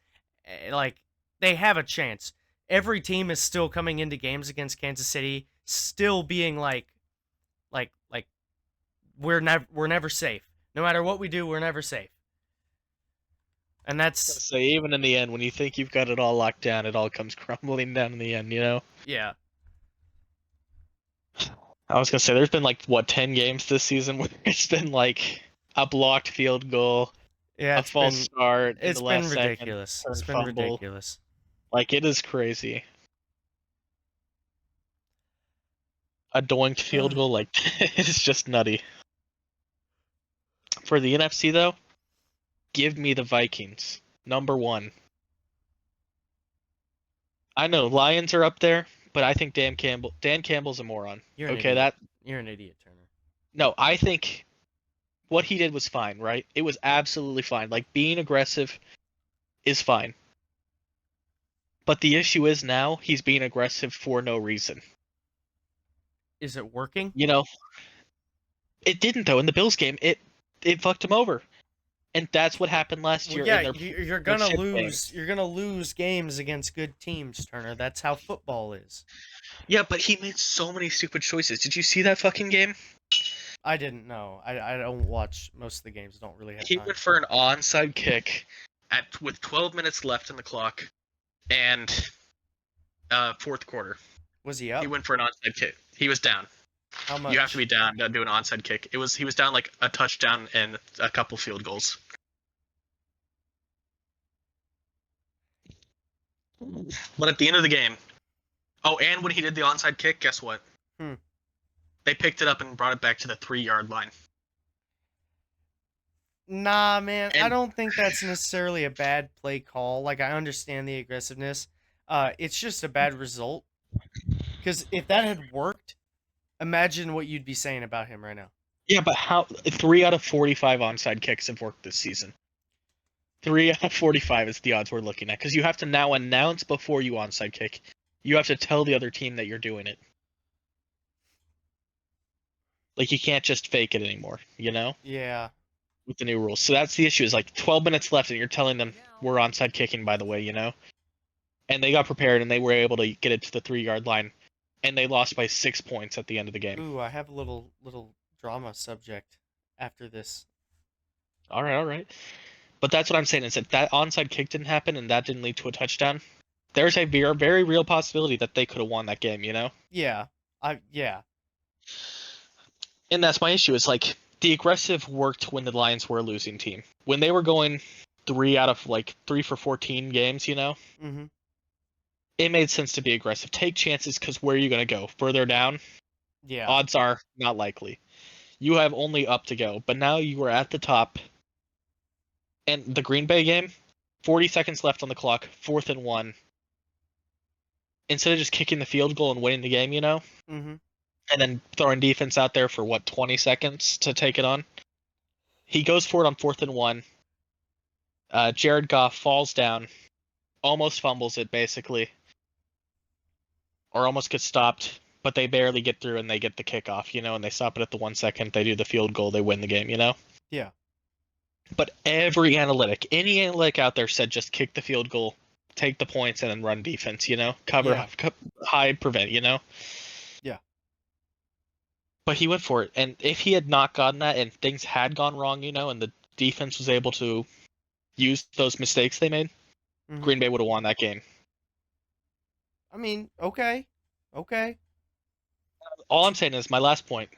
Like they have a chance. Every team is still coming into games against Kansas City, still being like we're never safe. No matter what we do, we're never safe. And that's So even in the end, when you think you've got it all locked down, it all comes crumbling down in the end. yeah, I was gonna say there's been like what 10 games this season where it's been like a blocked field goal, yeah. a false start in It's the been last second, ridiculous. It's turn been fumble. ridiculous. Like it is crazy. A doinked field goal, like it's just nutty. For the NFC though, give me the Vikings. Number one. I know Lions are up there, but I think Dan Campbell's a moron. You're an Okay, idiot. that You're an idiot, Turner. no, I think what he did was fine, right? It was absolutely fine. Like being aggressive is fine. But the issue is now he's being aggressive for no reason. Is it working? You know, it didn't though in the Bills game. It fucked him over. And that's what happened last Well, year yeah, in you're their gonna shit lose. games. You're gonna lose games against good teams, Turner. That's how football is. Yeah, but he made so many stupid choices. Did you see that fucking game? I didn't know. I don't watch most of the games. Don't really have He time. went for an onside kick with 12 minutes left in the clock and fourth quarter. Was he up? He went for an onside kick. He was down. How You have to be much? down to do an onside kick. He was down like a touchdown and a couple field goals. But at the end of the game, Oh, and when he did the onside kick, guess what? Hmm. They picked it up and brought it back to the 3-yard line. Nah, man, I And don't think that's necessarily a bad play call. Like, I understand the aggressiveness. It's just a bad result. Because if that had worked, imagine what you'd be saying about him right now. yeah, but how 3 out of 45 onside kicks have worked this season? 3 out of 45 is the odds we're looking at because you have to now announce before you onside kick. You have to tell the other team that you're doing it. Like you can't just fake it anymore, Yeah. with the new rules. So that's the issue. Is like 12 minutes left, and you're telling them we're onside kicking, by the way. And they got prepared, and they were able to get it to the 3-yard line, and they lost by 6 points at the end of the game. Ooh, I have a little drama subject after this. All right, all right. But that's what I'm saying is that onside kick didn't happen, and that didn't lead to a touchdown. There's a very, very real possibility that they could have won that game. Yeah. Yeah. And that's my issue. It's like the aggressive worked when the Lions were a losing team. When they were going 3 out of like 3 for 14 games, Mm-hmm. it made sense to be aggressive. Take chances because where are you going to go? Further down? Yeah. Odds are not likely. You have only up to go. But now you are at the top. And the Green Bay game, 40 seconds left on the clock, 4th and 1. Instead of just kicking the field goal and winning the game, Mm-hmm. and then throwing defense out there for 20 seconds to take it on, he goes for it on 4th and 1. Jared Goff falls down, almost fumbles it basically, or almost gets stopped, but they barely get through and they get the kickoff, and they stop it at the 1 second. They do the field goal, they win the game. Yeah. But any analytic out there said just kick the field goal, take the points, and then run defense. Cover, Yeah. hide, prevent. Yeah. But he went for it, and if he had not gotten that, and things had gone wrong, and the defense was able to use those mistakes they made, Mm-hmm. Green Bay would have won that game. I mean, okay. Okay. All I'm saying is my last point.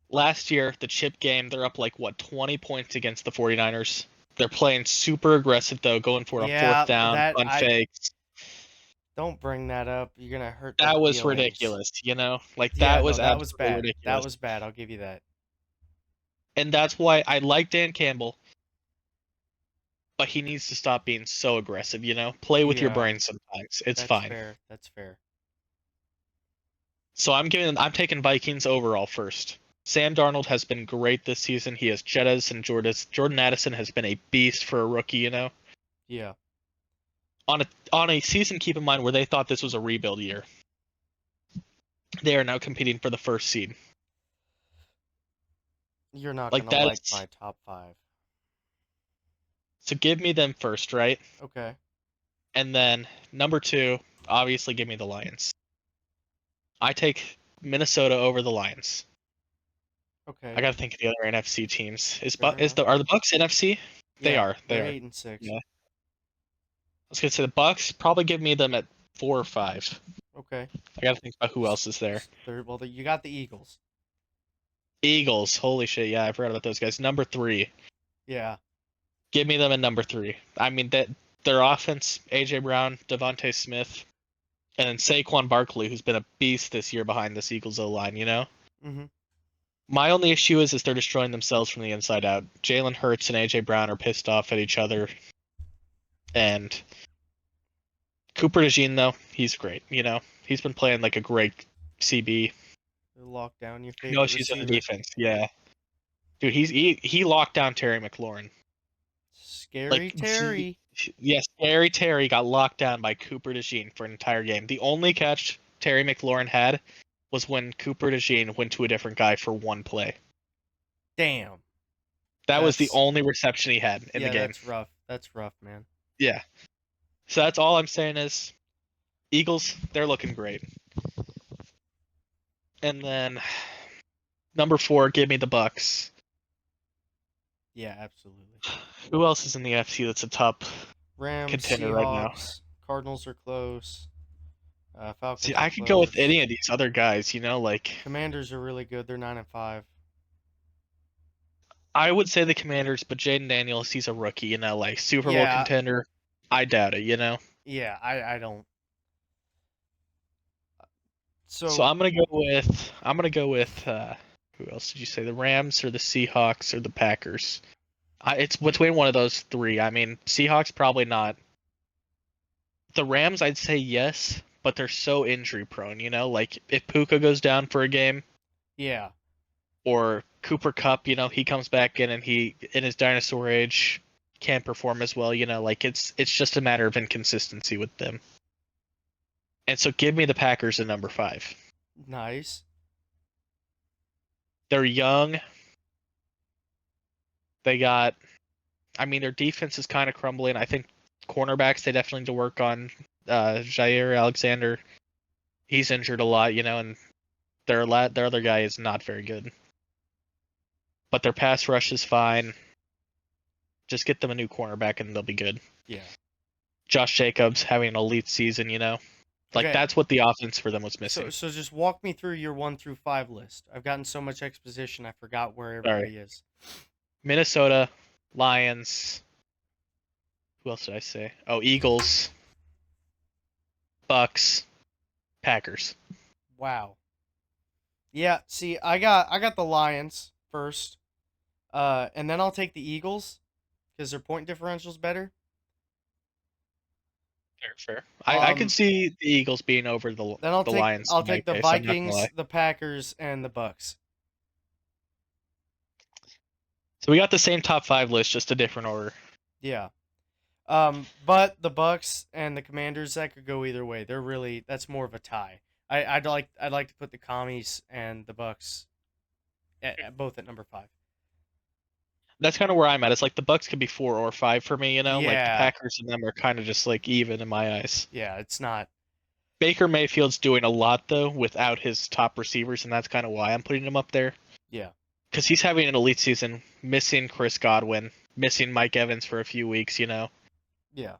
Last year, the chip game, they're up 20 points against the 49ers. They're playing super aggressive though, going for it on 4th Yeah, down, that on I fakes. don't bring that up. You're gonna hurt their That was feelings. ridiculous. Like Yeah, that no, was that was absolutely bad. That ridiculous. was bad. I'll give you that. And that's why I like Dan Campbell, but he needs to stop being so aggressive. Play with your Yeah, brain sometimes. It's that's fine. fair. That's fair. So I'm taking Vikings overall first. Sam Darnold has been great this season. He has Jettas and Jordan Addison has been a beast for a rookie. Yeah. On a season, keep in mind, where they thought this was a rebuild year. They are now competing for the first seed. You're not Like gonna that like is my top 5. so give me them first, right? Okay. And then number 2, obviously give me the Lions. I take Minnesota over the Lions. I Okay. gotta think of the other NFC teams. Fair enough. Are the Bucks NFC? They Yeah, are. They they're are. 8-6. Yeah. I was gonna say the Bucks probably give me them at 4 or 5. Okay. I gotta think about who else is there. Well, you got the Eagles. Eagles. Holy shit! Yeah, I forgot about those guys. Number 3. Yeah. Give me them at number 3. I mean that their offense: AJ Brown, Devontae Smith, and then Saquon Barkley, who's been a beast this year behind this Eagles O line. Mm-hmm. My only issue is they're destroying themselves from the inside out. Jalen Hurts and AJ Brown are pissed off at each other, and Cooper DeJean, though, he's great. He's been playing like a great CB. Lock down your No favorite issues on the receiver. defense. Yeah, dude, he locked down Terry McLaurin. Scary Like, Terry. yes, Terry got locked down by Cooper DeJean for an entire game. The only catch Terry McLaurin had was when Cooper DeJean went to a different guy for one play. Damn. That was the That's only reception he had in the yeah, game. that's rough. That's rough, man. Yeah. So that's all I'm saying is Eagles, they're looking great. And then number 4, give me the Bucks. Yeah, absolutely. Who else is in the NFC that's a top Rams, contender right now? Seahawks, Cardinals are close. See, Falcons are I could go with close. any of these other guys, like Commanders are really good. They're 9-5. I would say the Commanders, but Jaden Daniels, he's a rookie, like Super Bowl Yeah, contender. I doubt it. yeah. I don't. So So I'm gonna go with who else did you say? The Rams or the Seahawks or the Packers? It's between one of those three. I mean, Seahawks probably not. The Rams, I'd say yes, but they're so injury prone. You know, like if Puka goes down for a game yeah, or Cooper Cup, you know, he comes back in and he in his dinosaur age can't perform as well. You know, like it's just a matter of inconsistency with them. And so give me the Packers at number 5. nice. They're young. They got I mean, their defense is kind of crumbling. I think cornerbacks they definitely need to work on. Jair Alexander, he's injured a lot, you know, and their other guy is not very good. But their pass rush is fine. Just get them a new cornerback and they'll be good. Yeah. Josh Jacobs having an elite season, you know, like Okay. that's what the offense for them was So missing. so just walk me through your 1 through 5 list. I've gotten so much exposition, I forgot where Sorry, everybody is. Minnesota, Lions. Who else did I say? Oh, Eagles, Bucks, Packers. Wow. Yeah. See, I got the Lions first, and then I'll take the Eagles because their point differential's better. Fair, fair. I could Um, see the Eagles being over then I'll the take Lions I'll in my take the case. I'm not gonna Vikings, lie. the Packers, and the Bucks. So we got the same top 5 list, just a different order. Yeah. But the Bucks and the Commanders that could go either way. That's more of a tie. I'd like to put the Commies and the Bucks both at number 5. That's kind of where I'm at. It's like the Bucks could be 4 or 5 for me, you know. Like the Yeah, Packers and them are kind of just like even in my eyes. yeah, it's not. Baker Mayfield's doing a lot though without his top receivers, and that's kind of why I'm putting him up there. Yeah, Because he's having an elite season, missing Chris Godwin, missing Mike Evans for a few weeks, you know. yeah.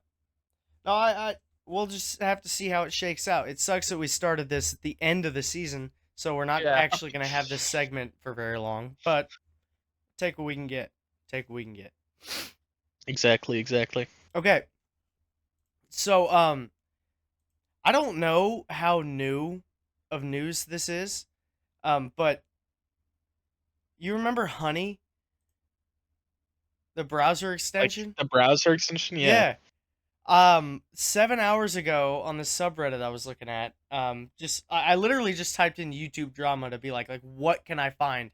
No, we'll just have to see how it shakes out. It sucks that we started this at the end of the season, so we're not Yeah. actually gonna have this segment for very long. But take what we can get. Take what we can get. Exactly, exactly. Okay, so I don't know how new of news this is, but you remember Honey, the browser Like extension? the browser extension, yeah. Yeah. 7 hours ago on the subreddit I was looking at, just I literally just typed in YouTube drama to be like what can I find?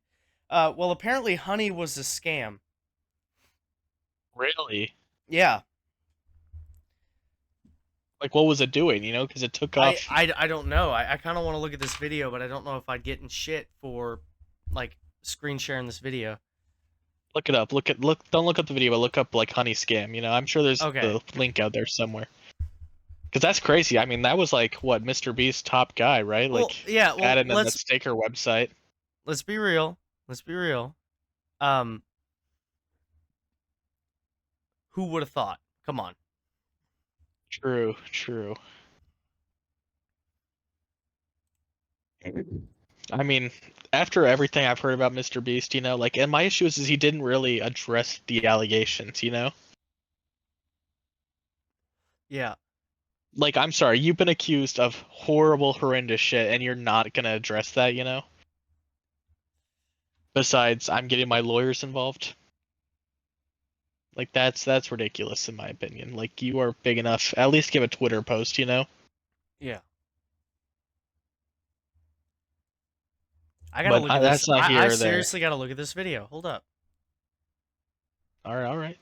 Well, apparently Honey was a scam. Really? Yeah. Like what was it doing, you know? Because it took I off. I, I don't know. I kind of want to look at this video, but I don't know if I'd get in shit for like screen sharing this video. Look it up. Look. Don't look up the video, but look up like Honey Scam. You know, I'm sure there's Okay. the link out there somewhere. Because that's crazy. I mean, that was like what Mr. Beast's top guy, right? Well, Like yeah. had Well, it in that sticker website. let's be real. Let's be real. Um, who would have thought? Come on. True, true. I mean, after everything I've heard about Mr. Beast, you know, like, and my issue is he didn't really address the allegations, you know? Yeah. Like, I'm sorry, you've been accused of horrible, horrendous shit, and you're not gonna address that, you know? Besides, I'm getting my lawyers involved. Like, that's ridiculous in my opinion. Like, you are big enough. At least give a Twitter post, you know? Yeah. I gotta But look at this. that's not I here or there. seriously gotta look at this video. Hold up. All right, all right.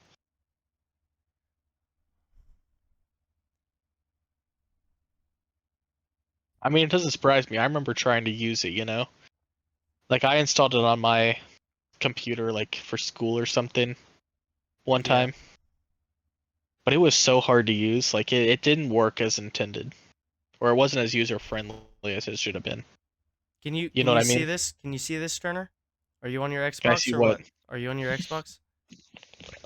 I mean, it doesn't surprise me. I remember trying to use it, you know? Like, I installed it on my computer, like, for school or something one Yeah. time. But it was so hard to use. Like, it didn't work as intended. Or it wasn't as user friendly as it should have been. Can you You can know what you I see mean? this? Can you see this, Turner? Are you on your Can I Xbox see or what? what? Are you on your Xbox?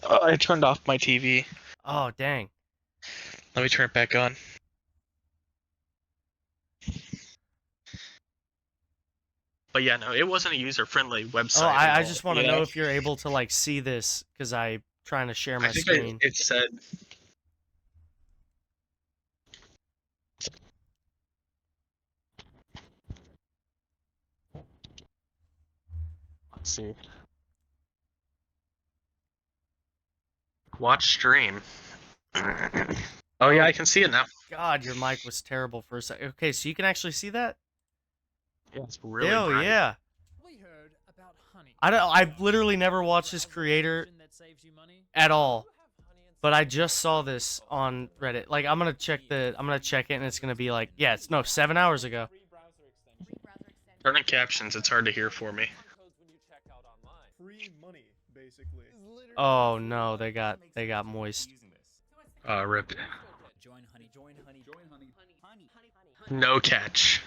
I turned off my TV. Oh, dang. Let me turn it back on. But yeah, no, it wasn't a user friendly Oh, website at I all. just want to You know know? if you're able to like see this because I trying to share I my think screen. it said. see. Watch stream. Oh yeah, I can see it now. God, your mic was terrible for a second. Okay, so you can actually see that? Yeah, it's really Hell bright. yeah. I've literally never watched this creator at all. But I just saw this on Reddit. Like I'm gonna check it and it's gonna be like, yeah, it's no 7 hours ago. Turning captions, it's hard to hear for me. Oh no, they got moist. Rip. No catch.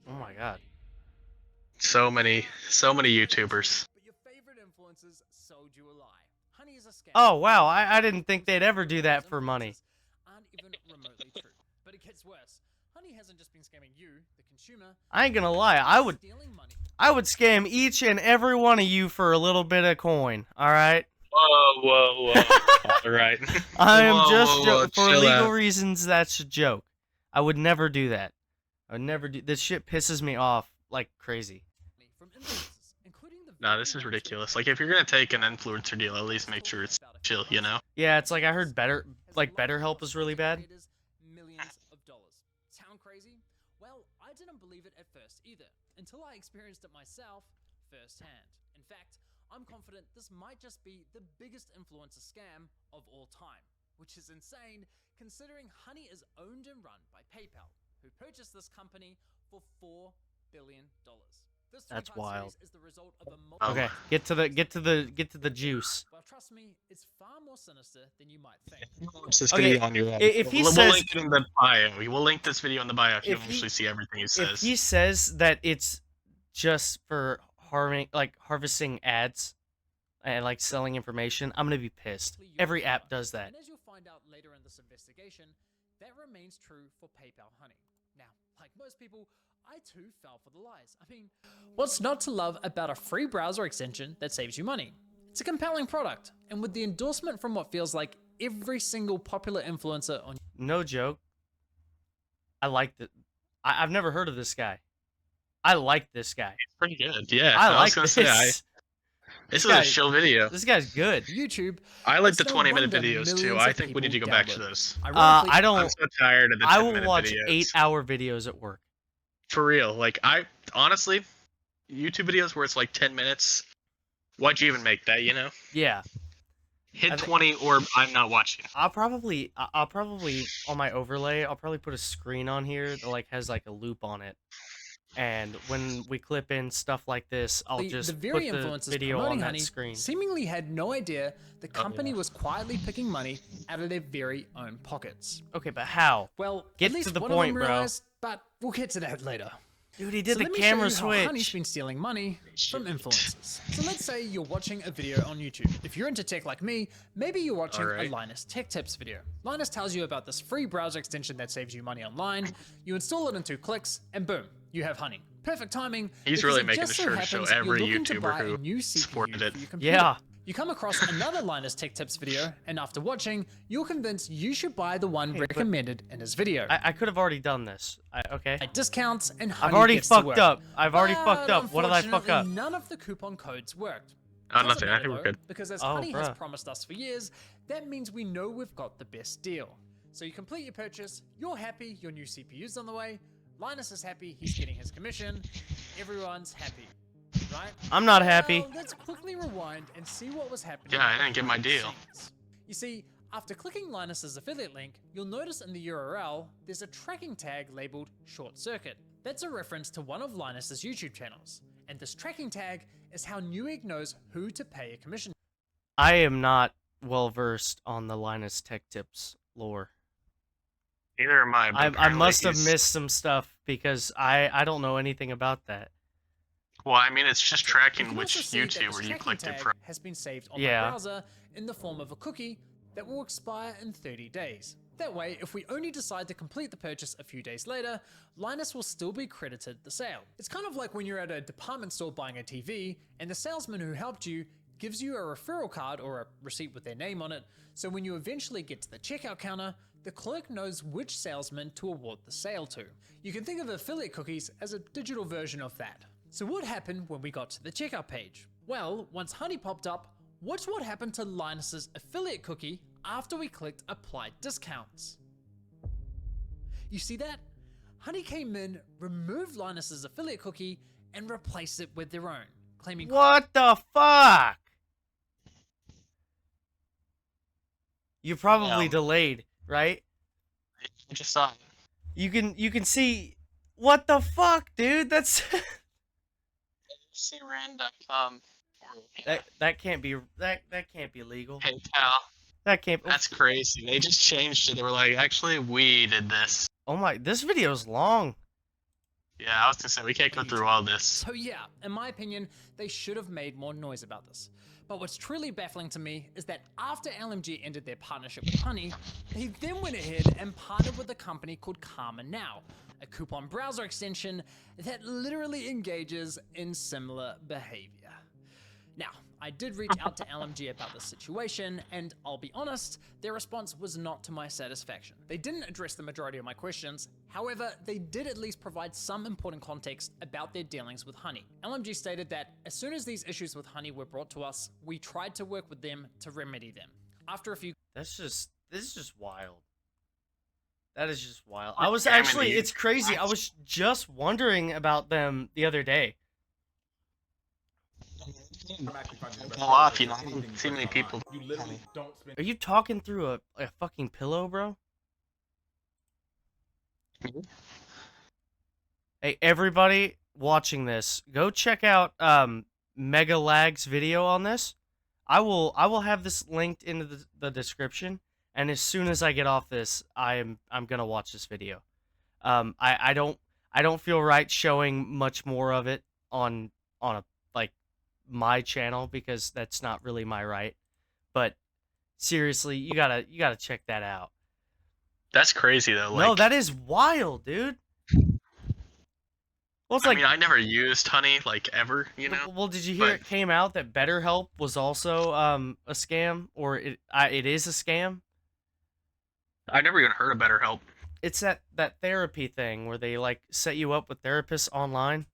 Oh my god. So many YouTubers. Oh wow, I didn't think they'd ever do that for money. I ain't gonna lie, I would scam each and every one of you for a little bit of coin. All right. Whoa. All right. I am just for chill legal out. reasons. That's a joke. I would never do that. I would never do. This shit pisses me off like crazy. Nah, this is ridiculous. Like, if you're gonna take an influencer deal, at least make sure it's chill, you know? Yeah, it's like I heard BetterHelp is really bad. Sound crazy? Well, I didn't believe it at first either, until I experienced it myself firsthand. In fact, I'm confident this might just be the biggest influencer scam of all time, which is insane considering Honey is owned and run by PayPal, who purchased this company for $4 billion. This That's three-part wild. series is the result of a Okay, get to the juice. Well, trust me, it's far more sinister than you might think. Watch this Okay, video on your own. if he we'll says- link it in the bio. We'll link this video in the bio if you If he- actually see everything he If says. he says that it's just for harvesting ads and like selling information, I'm gonna be pissed. Every app does that. And as you'll find out later in this investigation, that remains true for PayPal Honey. Now, like most people, I too fell for the lies. I mean, what's not to love about a free browser extension that saves you money? It's a compelling product, and with the endorsement from what feels like every single popular influencer on No joke. I like it. I've never heard of this guy. I like this guy. Pretty good, yeah. I was like gonna this. say, this is guy- a chill video. This guy's good. YouTube. I like It's the no 20-minute wonder videos too. millions I of think we need to people go back to download. those. I I'm don't. so tired of the 10-minute I will watch videos. 8-hour videos at work. For real. Like, I honestly, YouTube videos where it's like 10 minutes, why'd you even make that, you know? Yeah. Hit I thi- 20 or I'm not watching. I'll probably on my overlay, I'll probably put a screen on here that like has like a loop on it. And when we clip in stuff like this, I'll just the put very the influencers video on promoting that Honey screen. seemingly had no idea the company was quietly picking money out of their very own pockets. Okay, but how? Well, Get at least to the one point, of them bro. realized, but we'll get to that later. Dude, he did So the let me camera show you how Honey's switch. been stealing money from influencers. So let's say you're watching a video on YouTube. If you're into tech like me, maybe you're watching Alright. a Linus Tech Tips video. Linus tells you about this free browser extension that saves you money online. You install it in 2 clicks, and boom, you have Honey. Perfect timing. He's because really it making just so sure to show happens you're every looking to YouTuber buy a who new CPU supported it. for your computer. Yeah. You come across another Linus Tech Tips video, and after watching, you're convinced you should buy the one Hey, but- recommended in his video. I could have already done this. Okay. At discounts and Honey I've already gets to fucked work. up. I've already But fucked up. What did I fuck up? unfortunately, None of the coupon codes worked. Oh, Doesn't nothing. I matter, think we're though, good. Because as Oh, Honey has bruh. promised us for years, that means we know we've got the best deal. So you complete your purchase, you're happy, your new CPU's on the way, Linus is happy, he's getting his commission, everyone's happy, right? I'm not happy. Well, let's quickly rewind and see what was happening. Yeah, I didn't get my behind the deal. scenes. You see, after clicking Linus's affiliate link, you'll notice in the URL there's a tracking tag labeled Short Circuit. That's a reference to one of Linus's YouTube channels. And this tracking tag is how Newegg knows who to pay a commission. I am not well versed on the Linus Tech Tips lore. Neither am I. But I apparently must have he's- missed some stuff because I don't know anything about that. Well, I mean, it's just You tracking can which also see that this YouTuber you tracking clicked it tag from. has been saved on Yeah. the browser in the form of a cookie that will expire in 30 days. That way, if we only decide to complete the purchase a few days later, Linus will still be credited the sale. It's kind of like when you're at a department store buying a TV and the salesman who helped you gives you a referral card or a receipt with their name on it, so when you eventually get to the checkout counter, the clerk knows which salesman to award the sale to. You can think of affiliate cookies as a digital version of that. So what happened when we got to the checkout page? Well, once Honey popped up, watch what happened to Linus's affiliate cookie after we clicked apply discounts. You see that? Honey came in, removed Linus's affiliate cookie, and replaced it with their own, claiming What the fuck? You probably Yeah. delayed, right? I just saw it. You can see. What the fuck, dude? That's See random that can't be that can't be legal. PayPal. That can't. That's crazy. They just changed it. They were like, actually, we did this. Oh my, this video's long. Yeah, I was gonna say we can't go through all this. So yeah, in my opinion, they should have made more noise about this. But what's truly baffling to me is that after LMG ended their partnership with Honey, they then went ahead and partnered with a company called Karma Now, a coupon browser extension that literally engages in similar behavior. Now, I did reach out to LMG about this situation, and I'll be honest, their response was not to my satisfaction. They didn't address the majority of my questions, however, they did at least provide some important context about their dealings with Honey. LMG stated that as soon as these issues with Honey were brought to us, we tried to work with them to remedy them. After a few This is just wild. That is just wild. I was actually, it's crazy. I was just wondering about them the other day. Go off, you know. I don't see many people. Are you talking through a fucking pillow, bro? Hey, everybody watching this, go check out Mega Lag's video on this. I will have this linked into the description, and as soon as I get off this, I'm gonna watch this video. I don't feel right showing much more of it on a like my channel because that's not really my right. But seriously, you gotta check that out. That's crazy though. Like, No, that is wild, dude. Well, it's I like, mean, I never used Honey like ever, you know. well, did you hear it came out that BetterHelp was also a scam, or it is a scam? I never even heard of BetterHelp. It's that therapy thing where they like set you up with therapists online.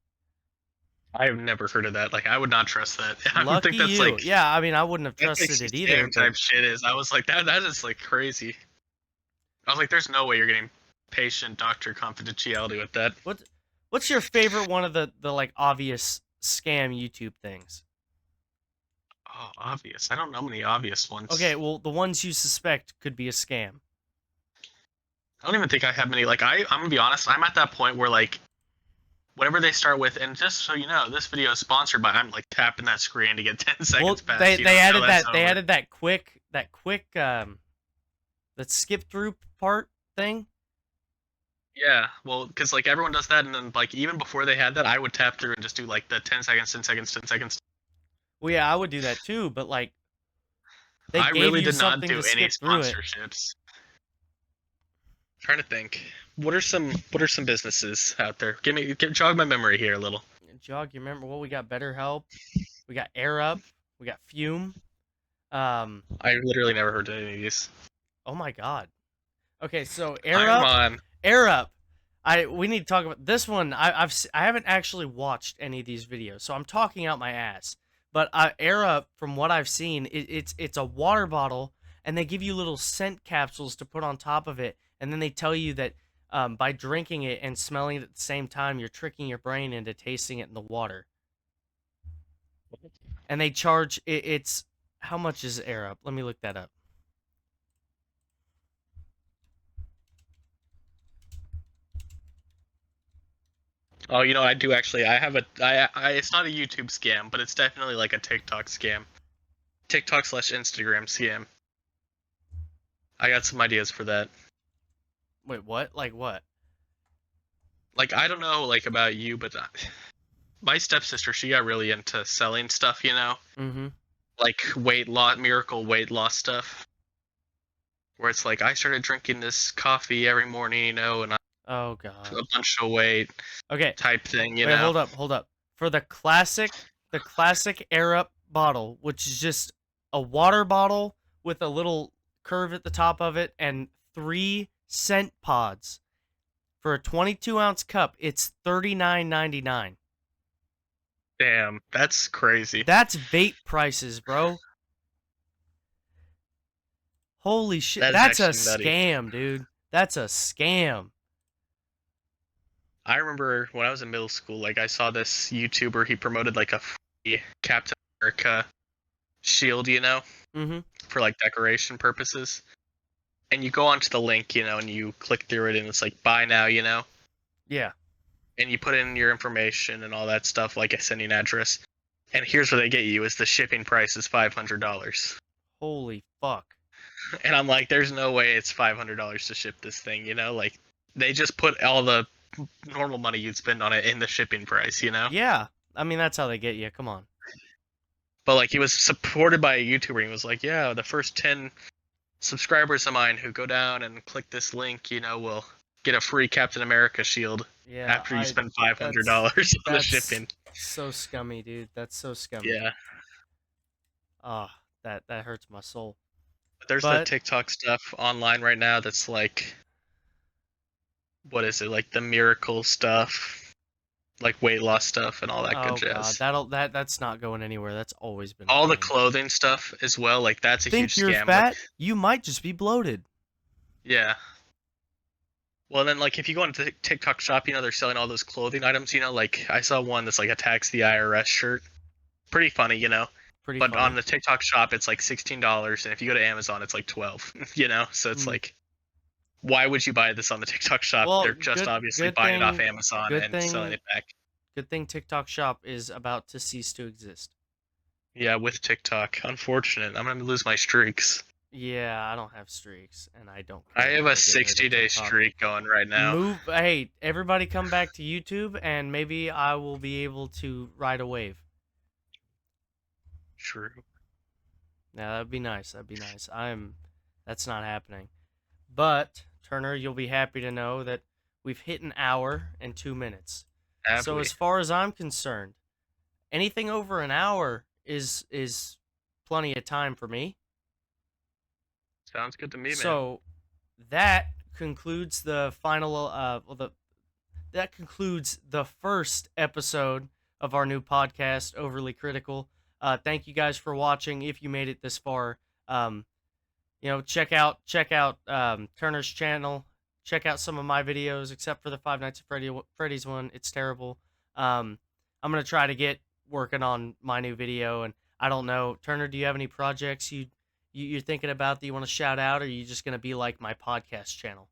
I've never heard of that. Like, I would not trust that. I Lucky would think that's you. like, Yeah, I mean, I wouldn't have that's like trusted it some either. scam type shit is. I was like, that is like crazy. I was like, there's no way you're getting patient doctor confidentiality with that. What's your favorite one of the like obvious scam YouTube things? Oh, obvious. I don't know many obvious ones. Okay, well, the ones you suspect could be a scam. I don't even think I have many. Like, I'm gonna be honest. I'm at that point where like, whatever they start with, and just so you know, this video is sponsored by. I'm like tapping that screen to get 10 seconds Well, past. they added that over. added that quick that skip through part thing. Yeah, well, because like everyone does that, and then like even before they had that, I would tap through and just do like the 10 seconds, 10 seconds, 10 seconds. Well, yeah, I would do that too, but like, they I gave really you did not something do to any skip through it. sponsorships. Trying to think. What are some businesses out there? Jog my memory here a little. Jog, you remember what we got? BetterHelp, we got AirUp, we got Fume. I literally never heard of any of these. Oh my god. Okay, so Come on. AirUp. We need to talk about this one. I haven't actually watched any of these videos, so I'm talking out my ass. But AirUp, from what I've seen, it's a water bottle, and they give you little scent capsules to put on top of it, and then they tell you that by drinking it and smelling it at the same time, you're tricking your brain into tasting it in the water. And they charge it's how much is AirUp? Let me look that up. Oh, you know, I do actually. I have it's not a YouTube scam, but it's definitely like a TikTok scam. TikTok/Instagram scam. I got some ideas for that. Wait, what? Like what? Like, I don't know, like, about you, but my stepsister, she got really into selling stuff, you know? Mm-hmm. Like, miracle weight loss stuff. Where it's like, I started drinking this coffee every morning, you know, and I Oh god. a bunch of weight. Okay. Type thing, you Wait, know? hold up. For the classic AirUp bottle, which is just a water bottle with a little curve at the top of it and 3 scent pods. For a 22-ounce cup, it's $39.99. Damn, that's crazy. That's vape prices, bro. Holy shit. That is That's a actually nutty. scam, dude. That's a scam. I remember when I was in middle school, like I saw this YouTuber, he promoted like a free Captain America shield, Mm-hmm. for like decoration purposes. And you go onto the link, and you click through it and it's like buy now, Yeah. and you put in your information and all that stuff, like a sending address. And here's what they get you is the shipping price is $500. Holy fuck. And I'm like, there's no way it's $500 to ship this thing, like they just put all the normal money you'd spend on it in the shipping price, Yeah. I mean, that's how they get you. Come on. But like he was supported by a YouTuber and he was like, yeah, the first 10 subscribers of mine who go down and click this link, will get a free Captain America shield Yeah. after you spend $500 on the shipping. So scummy, dude. That's so scummy. Yeah. Ah, that hurts my soul. There's the TikTok stuff online right now that's like, what is it? Like the miracle stuff, like weight loss stuff and all that good jazz. That's not going anywhere. That's always been all the clothing stuff as well. Like that's a huge Think you're scam. fat? Like, you might just be bloated. yeah. Well, then like if you go on TikTok shop, they're selling all those clothing items. Like I saw one that's like a tax the IRS shirt. Pretty funny, Pretty But funny. on the TikTok shop, it's like $16, and if you go to Amazon, it's like $12. So it's like, why would you buy this on the TikTok shop? Well, They're just obviously buying it off Amazon and selling it back. Good thing TikTok shop is about to cease to exist. Yeah, with TikTok. Unfortunate. I'm gonna lose my streaks. Yeah, I don't have streaks, and I don't I care have about a getting rid of 60-day TikTok. streak going right now. Hey, everybody come back to YouTube, and maybe I will be able to ride a wave. True. Yeah, that'd be nice. That's not happening. But, Turner, you'll be happy to know that we've hit an hour and 2 minutes. So as far as I'm concerned, anything over an hour is plenty of time for me. Sounds good to me, man. So that concludes the final that concludes the first episode of our new podcast, Overly Critical. Thank you guys for watching. If you made it this far, check out Turner's channel. Check out some of my videos, except for the Five Nights at Freddy's one. It's terrible. I'm gonna try to get working on my new video, and I don't know, Turner, do you have any projects you're thinking about that you want to shout out, or are you just gonna be like my podcast channel?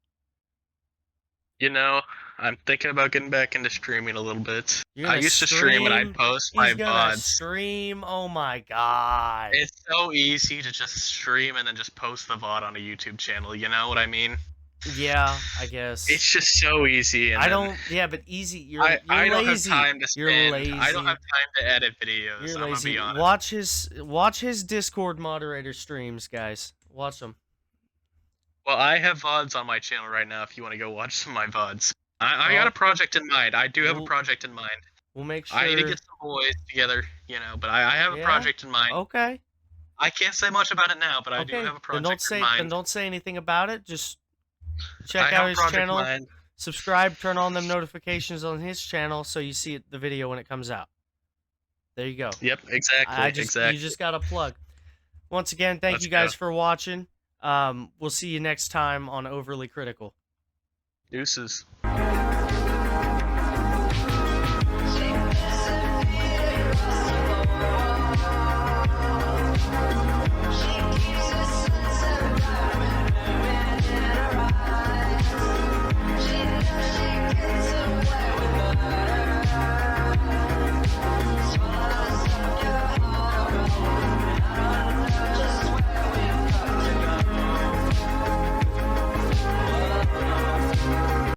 I'm thinking about getting back into streaming a little bit. I used to stream and I'd post my VODs. Stream? Oh my god. It's so easy to just stream and then just post the VOD on a YouTube channel, you know what I mean? Yeah, I guess. It's just so easy. And but easy. You're I don't lazy. have time to spend. You're lazy. I don't have time to edit videos. You're I'm lazy. gonna be honest. Watch his Discord moderator streams, guys. Watch them. Well, I have VODs on my channel right now if you want to go watch some of my VODs. I got a project in mind. I do have a project in mind. We'll make sure. I need to get some boys together, but I have a project in mind. Okay. I can't say much about it now, but I do have a project in mind. Then don't say anything about it. Just check out his channel, subscribe, turn on them notifications on his channel so you see the video when it comes out. There you go. Yep, exactly. You just got to plug. Once again, thank you guys for watching. We'll see you next time on Overly Critical. Deuces.